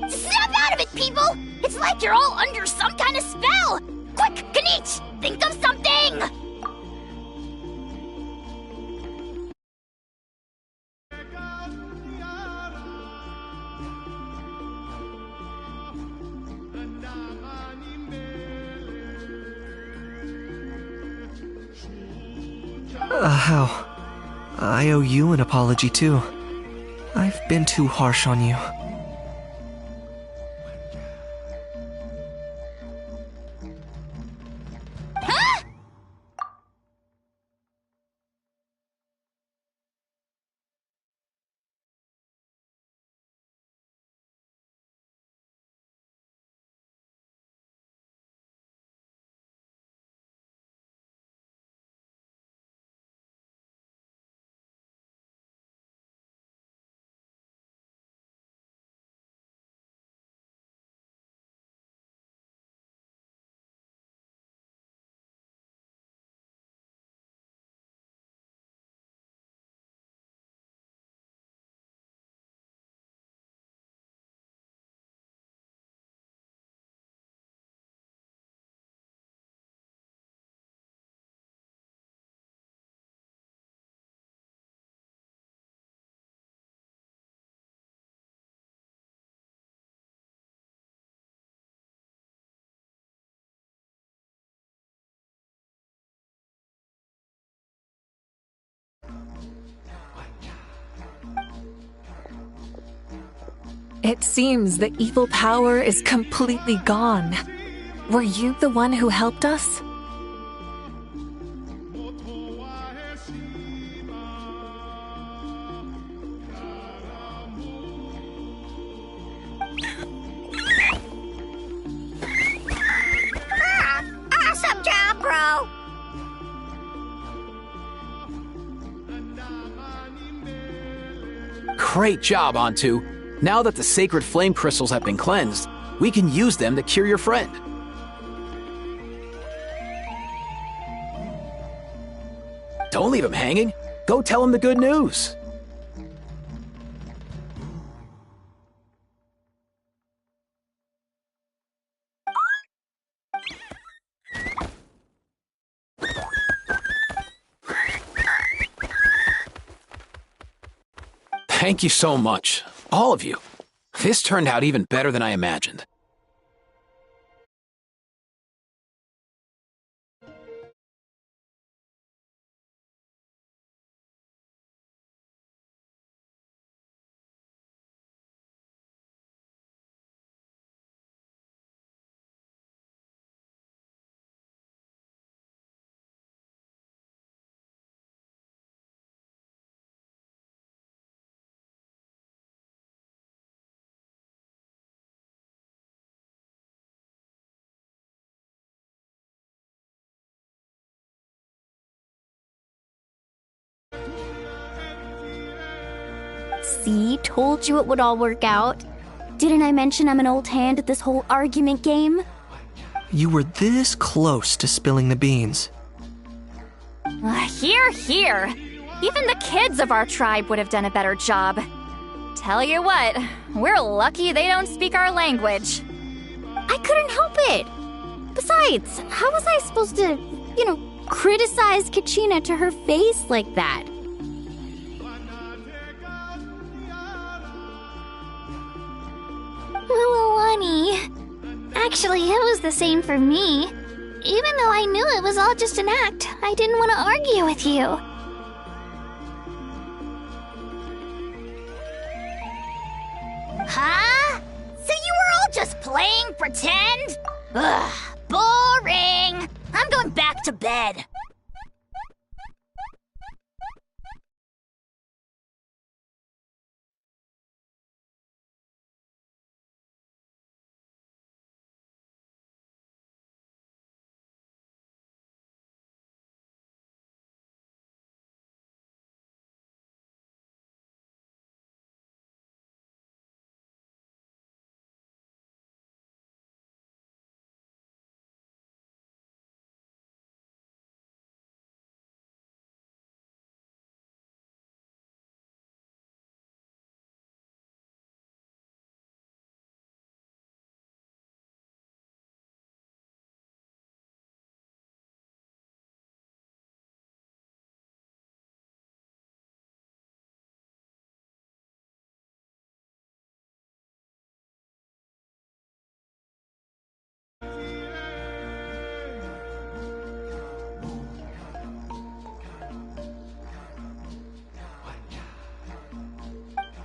Snap out of it, people! It's like you're all under some kind of spell! Quick, Kanich! Think of something! How? I owe you an apology too. I've been too harsh on you. It seems the evil power is completely gone. Were you the one who helped us? Awesome job, bro! Great job, Antu. Now that the sacred flame crystals have been cleansed, we can use them to cure your friend. Don't leave him hanging. Go tell him the good news. Thank you so much, all of you. This turned out even better than I imagined. See, told you it would all work out. Didn't I mention I'm an old hand at this whole argument game? You were this close to spilling the beans. Hear, hear. Even the kids of our tribe would have done a better job. Tell you what, we're lucky they don't speak our language. I couldn't help it. Besides, how was I supposed to, criticize Kachina to her face like that? Honey. Actually, it was the same for me. Even though I knew it was all just an act, I didn't want to argue with you. Huh? So you were all just playing pretend? Ugh, boring. I'm going back to bed.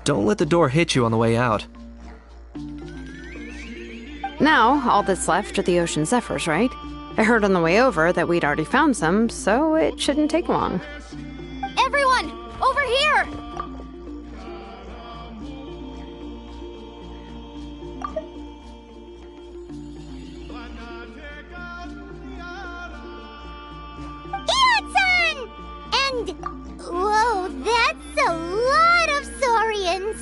Don't let the door hit you on the way out. Now, all that's left are the ocean zephyrs, right? I heard on the way over that we'd already found some, so it shouldn't take long. Everyone, over here! Hiya-san! And... whoa, that's a lot of saurians!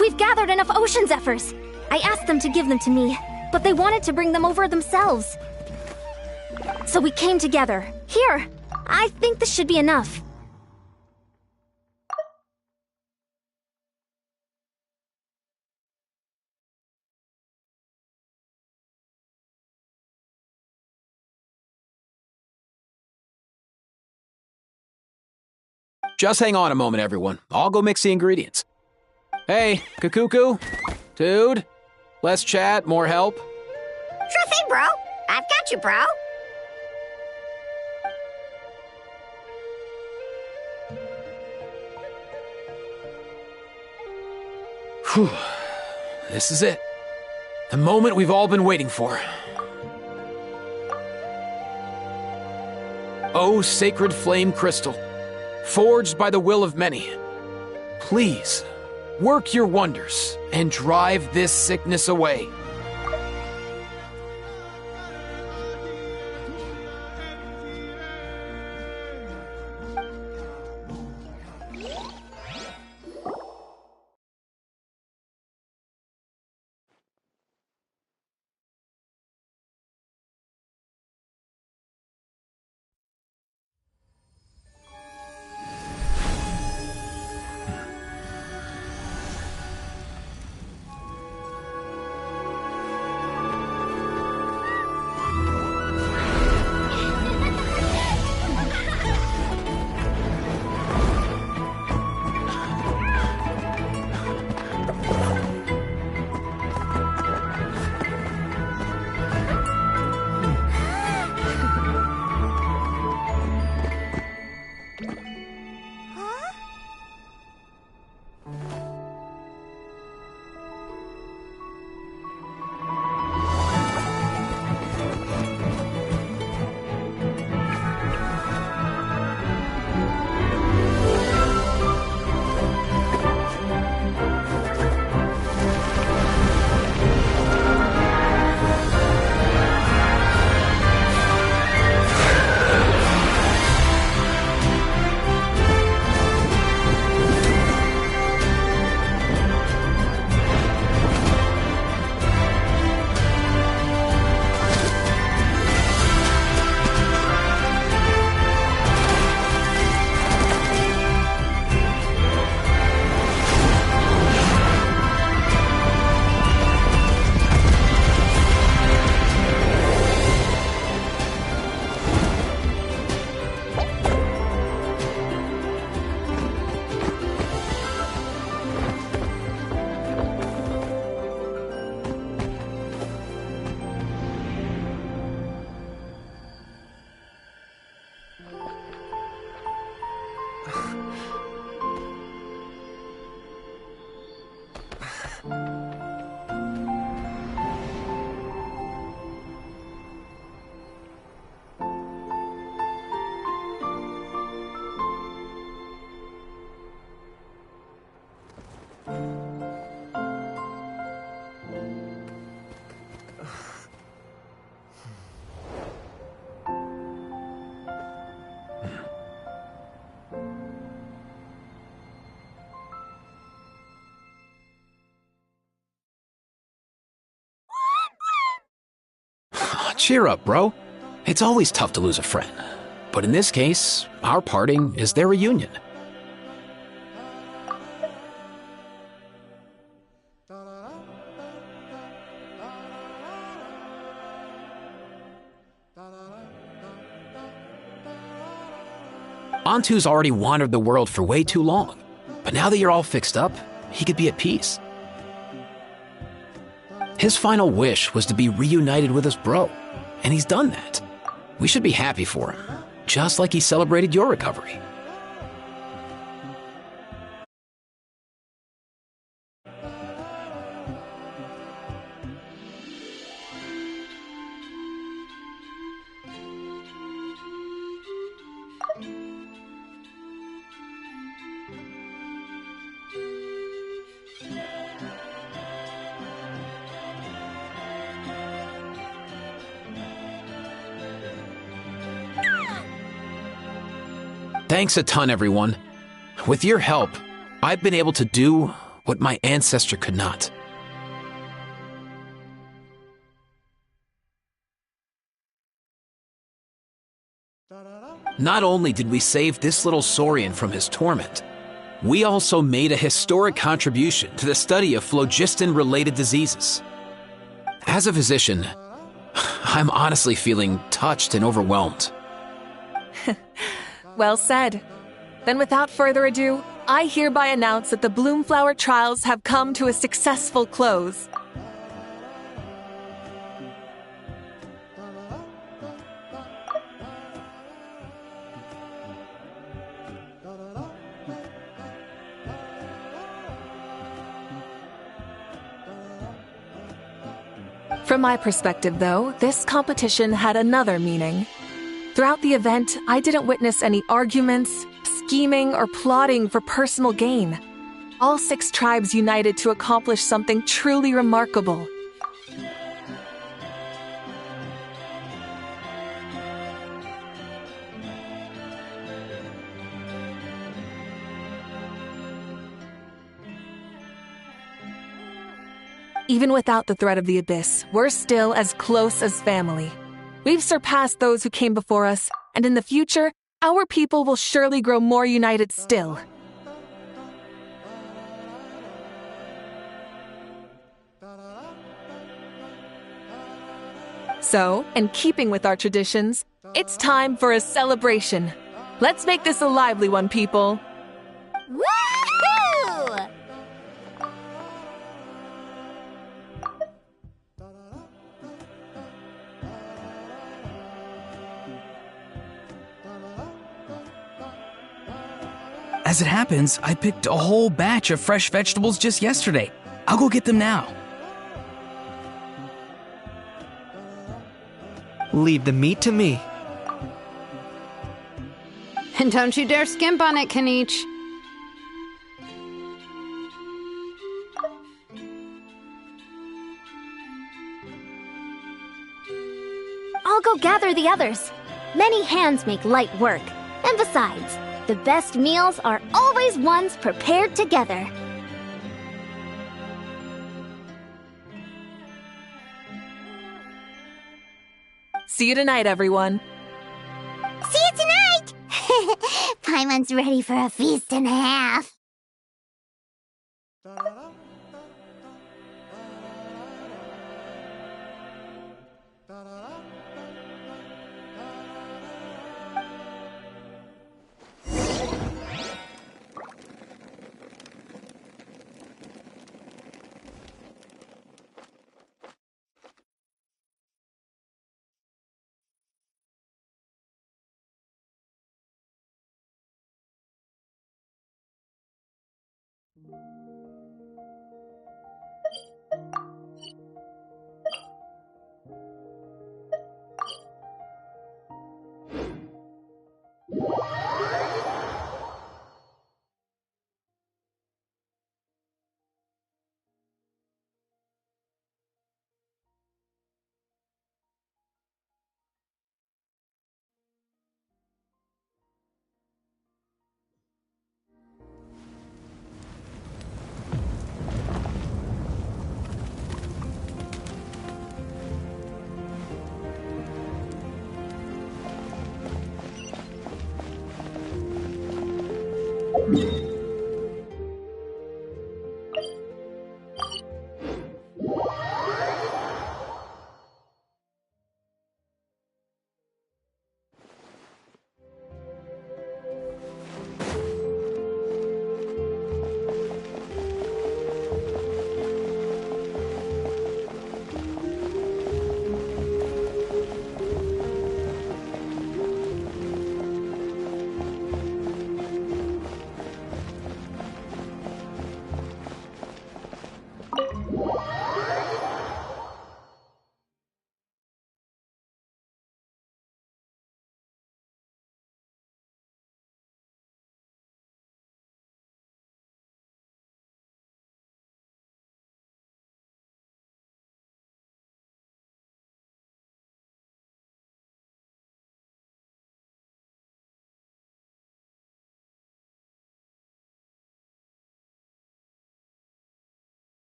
We've gathered enough ocean zephyrs. I asked them to give them to me, but they wanted to bring them over themselves. So we came together. Here, I think this should be enough. Just hang on a moment, everyone. I'll go mix the ingredients. Hey, Kakuku? Dude? Less chat, more help? Sure thing, bro. I've got you, bro. Whew. This is it. The moment we've all been waiting for. Oh, sacred flame crystal, forged by the will of many, please, work your wonders and drive this sickness away. Cheer up, bro. It's always tough to lose a friend. But in this case, our parting is their reunion. Antu's already wandered the world for way too long. But now that you're all fixed up, he could be at peace. His final wish was to be reunited with his bro, and he's done that. We should be happy for him, just like he celebrated your recovery. Thanks a ton, everyone. With your help, I've been able to do what my ancestor could not. Not only did we save this little Saurian from his torment, we also made a historic contribution to the study of phlogiston-related diseases. As a physician, I'm honestly feeling touched and overwhelmed. Well said. Then without further ado, I hereby announce that the Bloomflower trials have come to a successful close. From my perspective, though, this competition had another meaning. Throughout the event, I didn't witness any arguments, scheming, or plotting for personal gain. All 6 tribes united to accomplish something truly remarkable. Even without the threat of the Abyss, we're still as close as family. We've surpassed those who came before us, and in the future, our people will surely grow more united still. So, in keeping with our traditions, it's time for a celebration. Let's make this a lively one, people. Woohoo! As it happens, I picked a whole batch of fresh vegetables just yesterday. I'll go get them now. Leave the meat to me. And don't you dare skimp on it, Kanich. I'll go gather the others. Many hands make light work. And besides, the best meals are always ones prepared together. See you tonight, everyone. See you tonight! Paimon's ready for a feast and a half.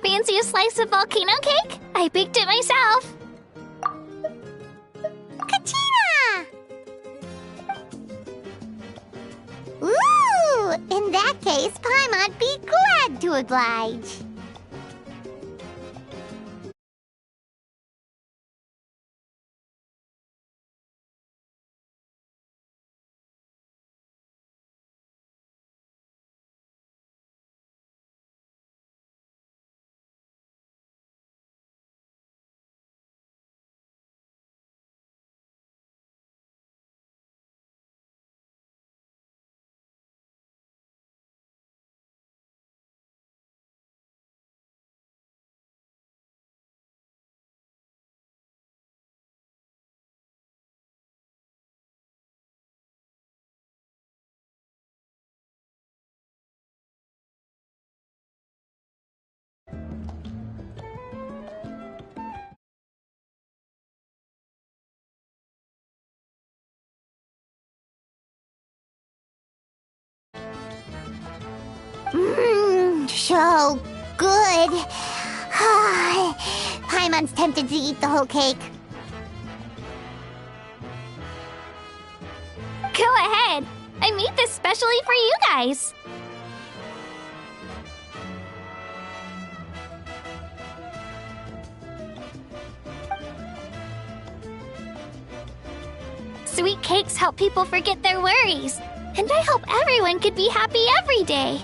Fancy a slice of volcano cake? I baked it myself. Kachina! Ooh! In that case, Paimon'd be glad to oblige. So good. Paimon's tempted to eat the whole cake. Go ahead. I made this specially for you guys. Sweet cakes help people forget their worries. And I hope everyone could be happy every day.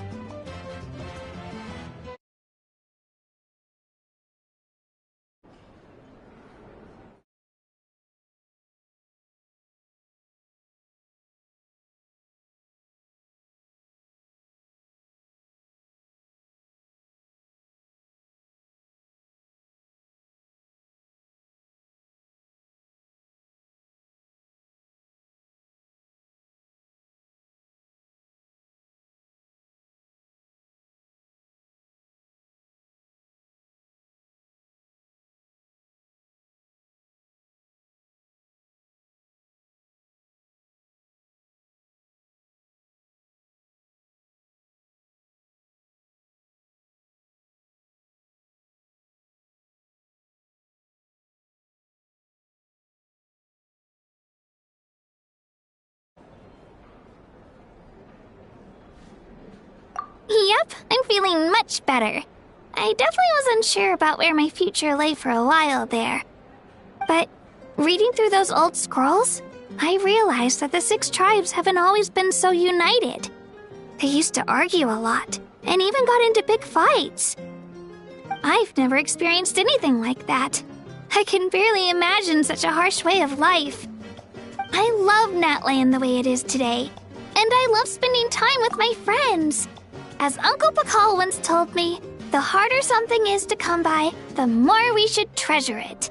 Yep, I'm feeling much better. I definitely wasn't sure about where my future lay for a while there. But reading through those old scrolls, I realized that the 6 tribes haven't always been so united. They used to argue a lot, and even got into big fights. I've never experienced anything like that. I can barely imagine such a harsh way of life. I love Natland the way it is today, and I love spending time with my friends. As Uncle Pakal once told me, the harder something is to come by, the more we should treasure it.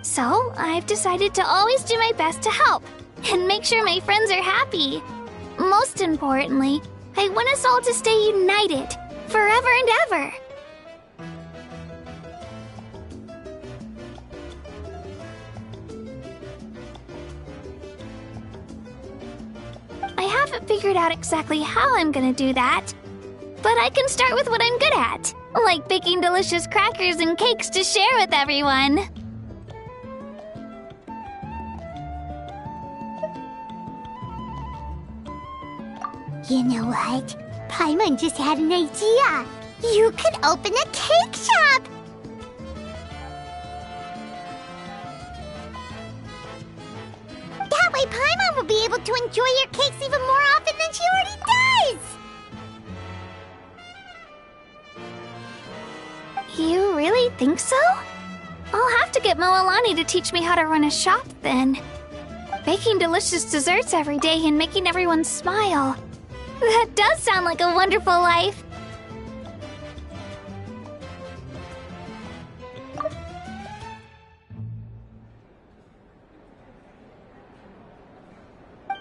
So, I've decided to always do my best to help and make sure my friends are happy. Most importantly, I want us all to stay united forever and ever. I haven't figured out exactly how I'm gonna do that, but I can start with what I'm good at, like baking delicious crackers and cakes to share with everyone. You know what? Paimon just had an idea. You could open a cake shop! That way Paimon will be able to enjoy your cakes even more often than she already does! You really think so? I'll have to get Moalani to teach me how to run a shop then. Baking delicious desserts every day and making everyone smile. That does sound like a wonderful life.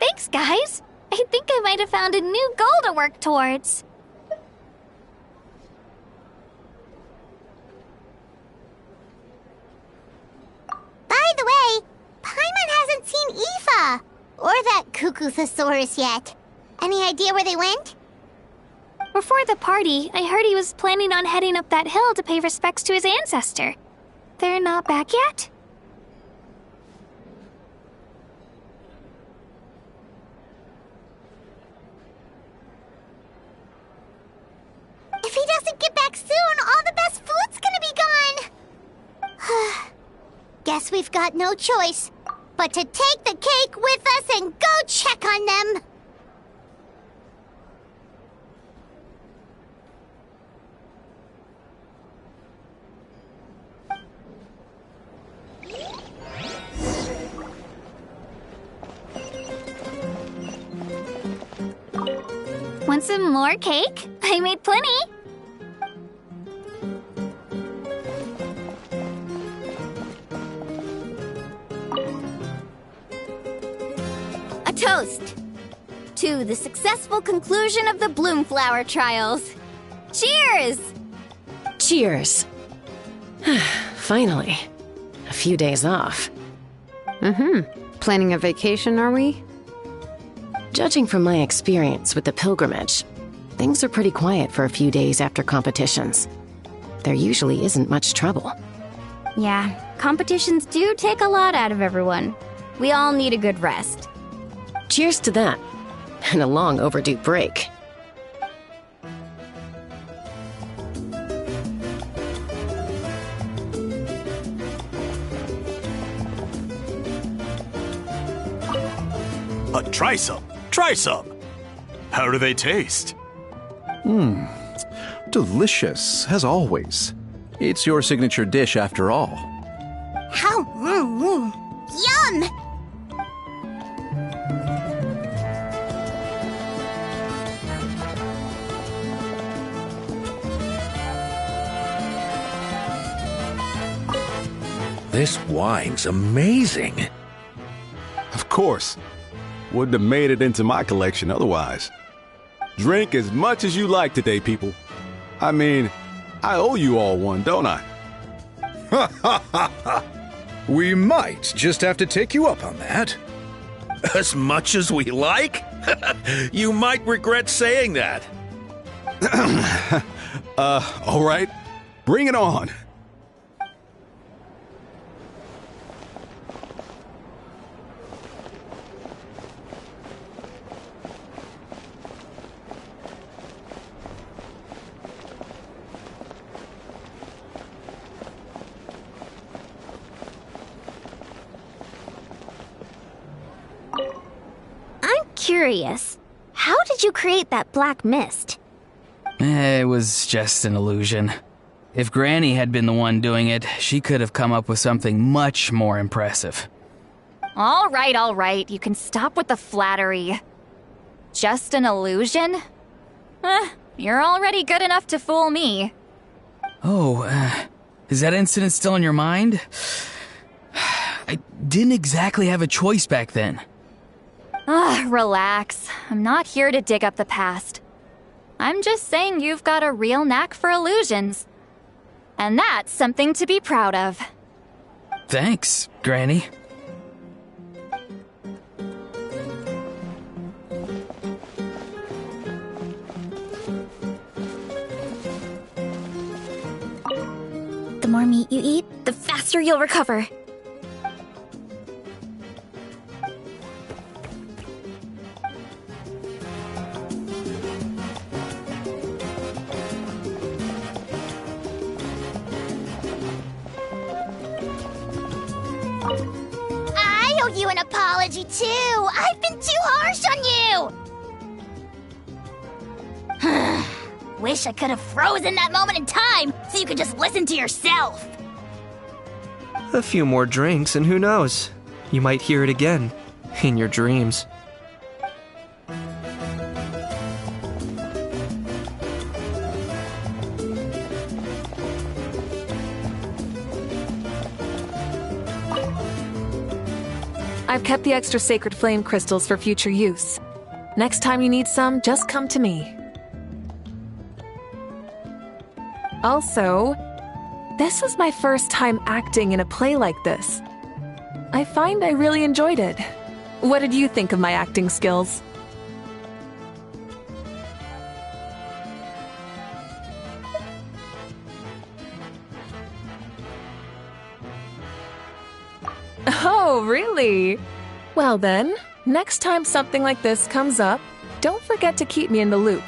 Thanks, guys. I think I might have found a new goal to work towards. By the way, Paimon hasn't seen Aoife or that Cuckoo-thosaurus yet. Any idea where they went? Before the party, I heard he was planning on heading up that hill to pay respects to his ancestor. They're not back yet? If he doesn't get back soon, all the best food's gonna be gone! Guess we've got no choice but to take the cake with us and go check on them! Want some more cake? I made plenty. A toast to the successful conclusion of the Bloomflower trials. Cheers! Cheers. Finally. A few days off. Planning a vacation, are we? Judging from my experience with the pilgrimage, things are pretty quiet for a few days after competitions. There usually isn't much trouble. Yeah, competitions do take a lot out of everyone. We all need a good rest. Cheers to that, and a long overdue break. Try some. Try some. How do they taste? Delicious, as always. It's your signature dish after all. How? Yum! This wine's amazing. Of course. Wouldn't have made it into my collection otherwise. Drink as much as you like today, people. I mean, I owe you all one, don't I? Ha ha ha ha! We might just have to take you up on that. As much as we like? You might regret saying that. All right. Bring it on. curious. How did you create that black mist? It was just an illusion. If Granny had been the one doing it, she could have come up with something much more impressive. All right. You can stop with the flattery. Just an illusion? You're already good enough to fool me. Oh, is that incident still in your mind? I didn't exactly have a choice back then. Relax. I'm not here to dig up the past. I'm just saying you've got a real knack for illusions. And that's something to be proud of. Thanks, Granny. The more meat you eat, the faster you'll recover. I owe you an apology, too. I've been too harsh on you. Wish I could have frozen that moment in time so you could just listen to yourself. A few more drinks, and who knows? You might hear it again in your dreams. I've kept the extra sacred flame crystals for future use. Next time you need some, just come to me. Also, this was my first time acting in a play like this. I find I really enjoyed it. What did you think of my acting skills? Oh, really? Well then, next time something like this comes up, don't forget to keep me in the loop.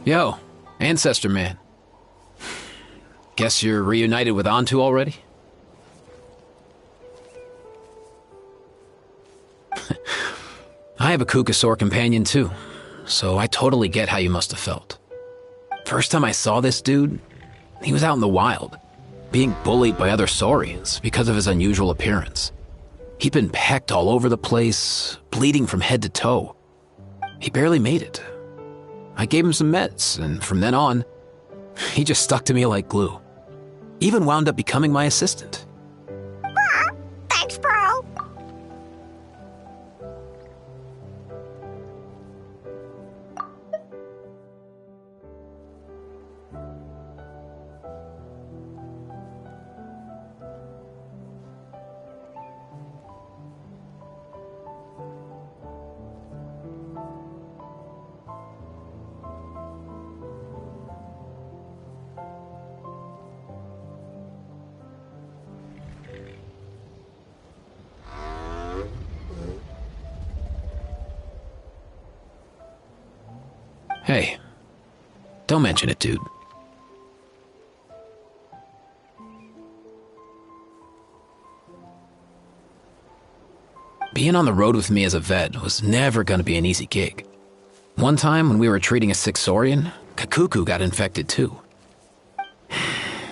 Yo, Ancestor Man. Guess you're reunited with Antu already? I have a Kukasaur companion too, so I totally get how you must have felt. First time I saw this dude, he was out in the wild, being bullied by other saurians because of his unusual appearance. He'd been pecked all over the place, bleeding from head to toe. He barely made it. I gave him some meds, and from then on, he just stuck to me like glue. Even wound up becoming my assistant. Thanks, bro. Hey, don't mention it, dude. Being on the road with me as a vet was never going to be an easy gig. One time when we were treating a sick Saurian, Kakuku got infected too.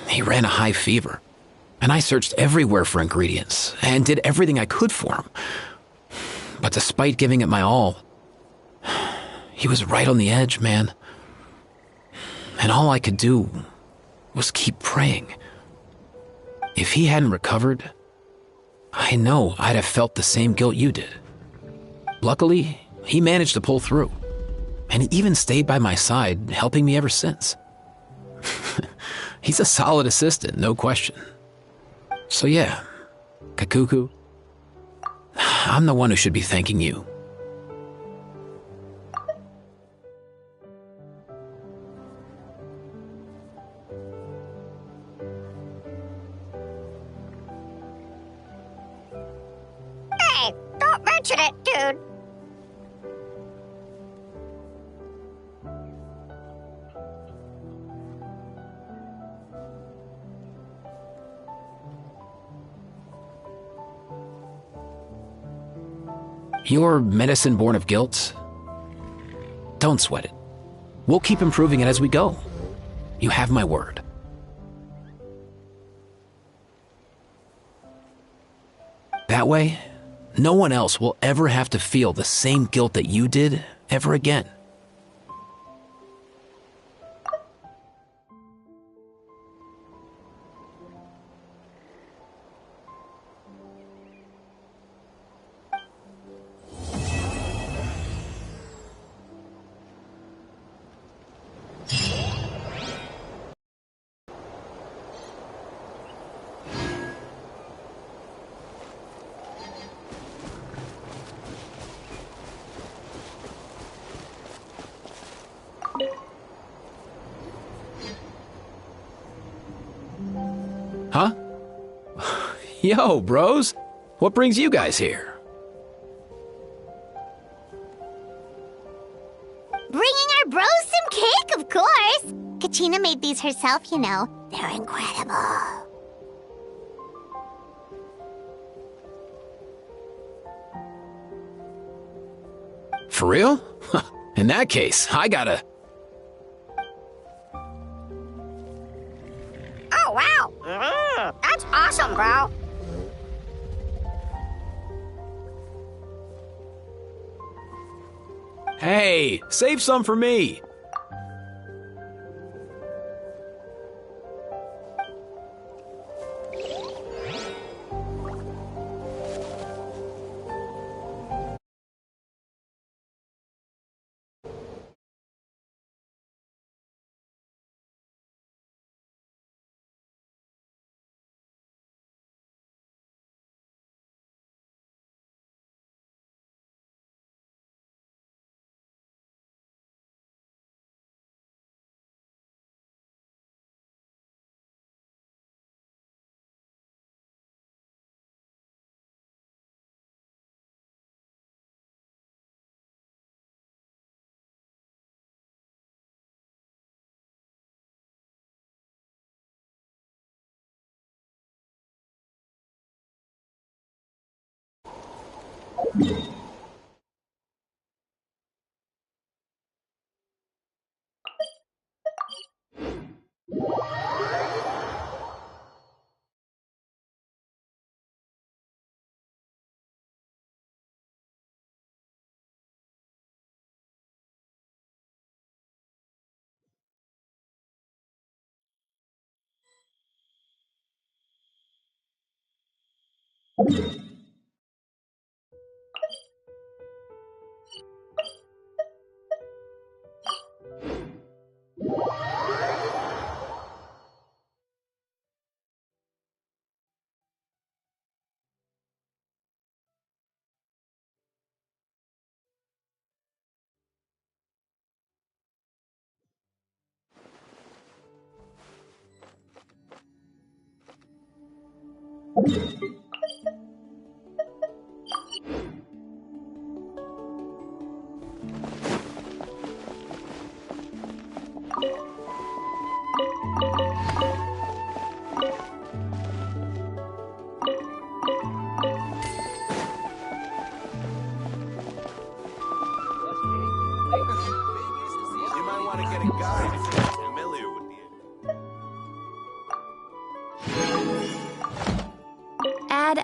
He ran a high fever, and I searched everywhere for ingredients and did everything I could for him. But despite giving it my all, he was right on the edge, man. And all I could do was keep praying. If he hadn't recovered, I know I'd have felt the same guilt you did. Luckily, he managed to pull through, and he even stayed by my side, helping me ever since. He's a solid assistant, no question. So yeah, Kakuku, I'm the one who should be thanking you. Hey, don't mention it, dude. Your medicine born of guilt? Don't sweat it. We'll keep improving it as we go. You have my word. That way, no one else will ever have to feel the same guilt that you did ever again. Huh? Yo, bros. What brings you guys here? Bringing our bros some cake, of course. Kachina made these herself, you know. They're incredible. For real? In that case, I gotta... Oh, wow. That's awesome, bro. Hey, save some for me.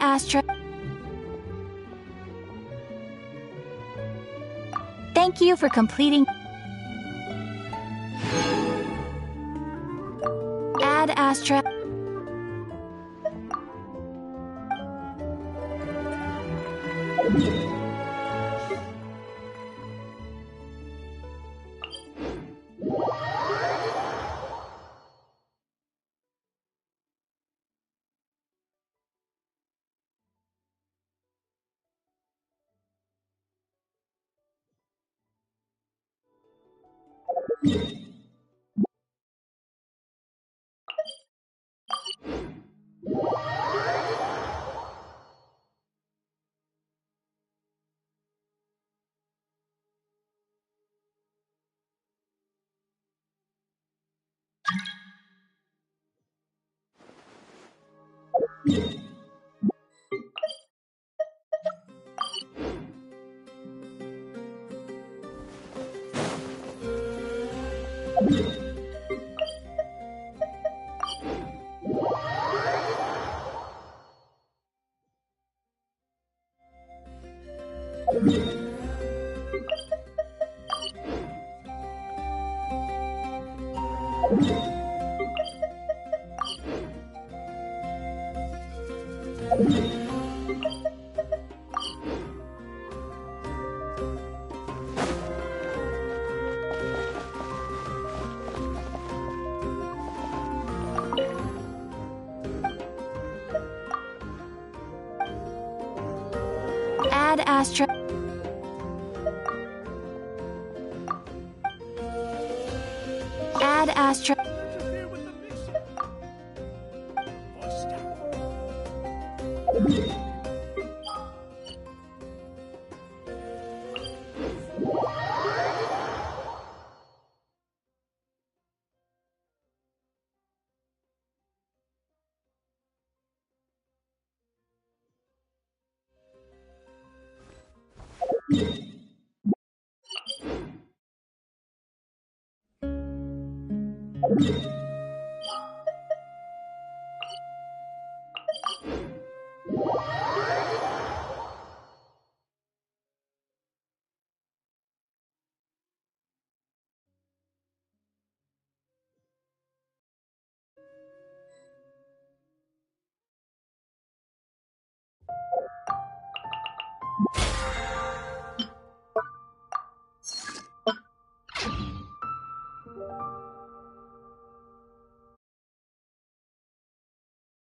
Astra. Thank you for completing. Add Astra. Add Astra. Add Astra.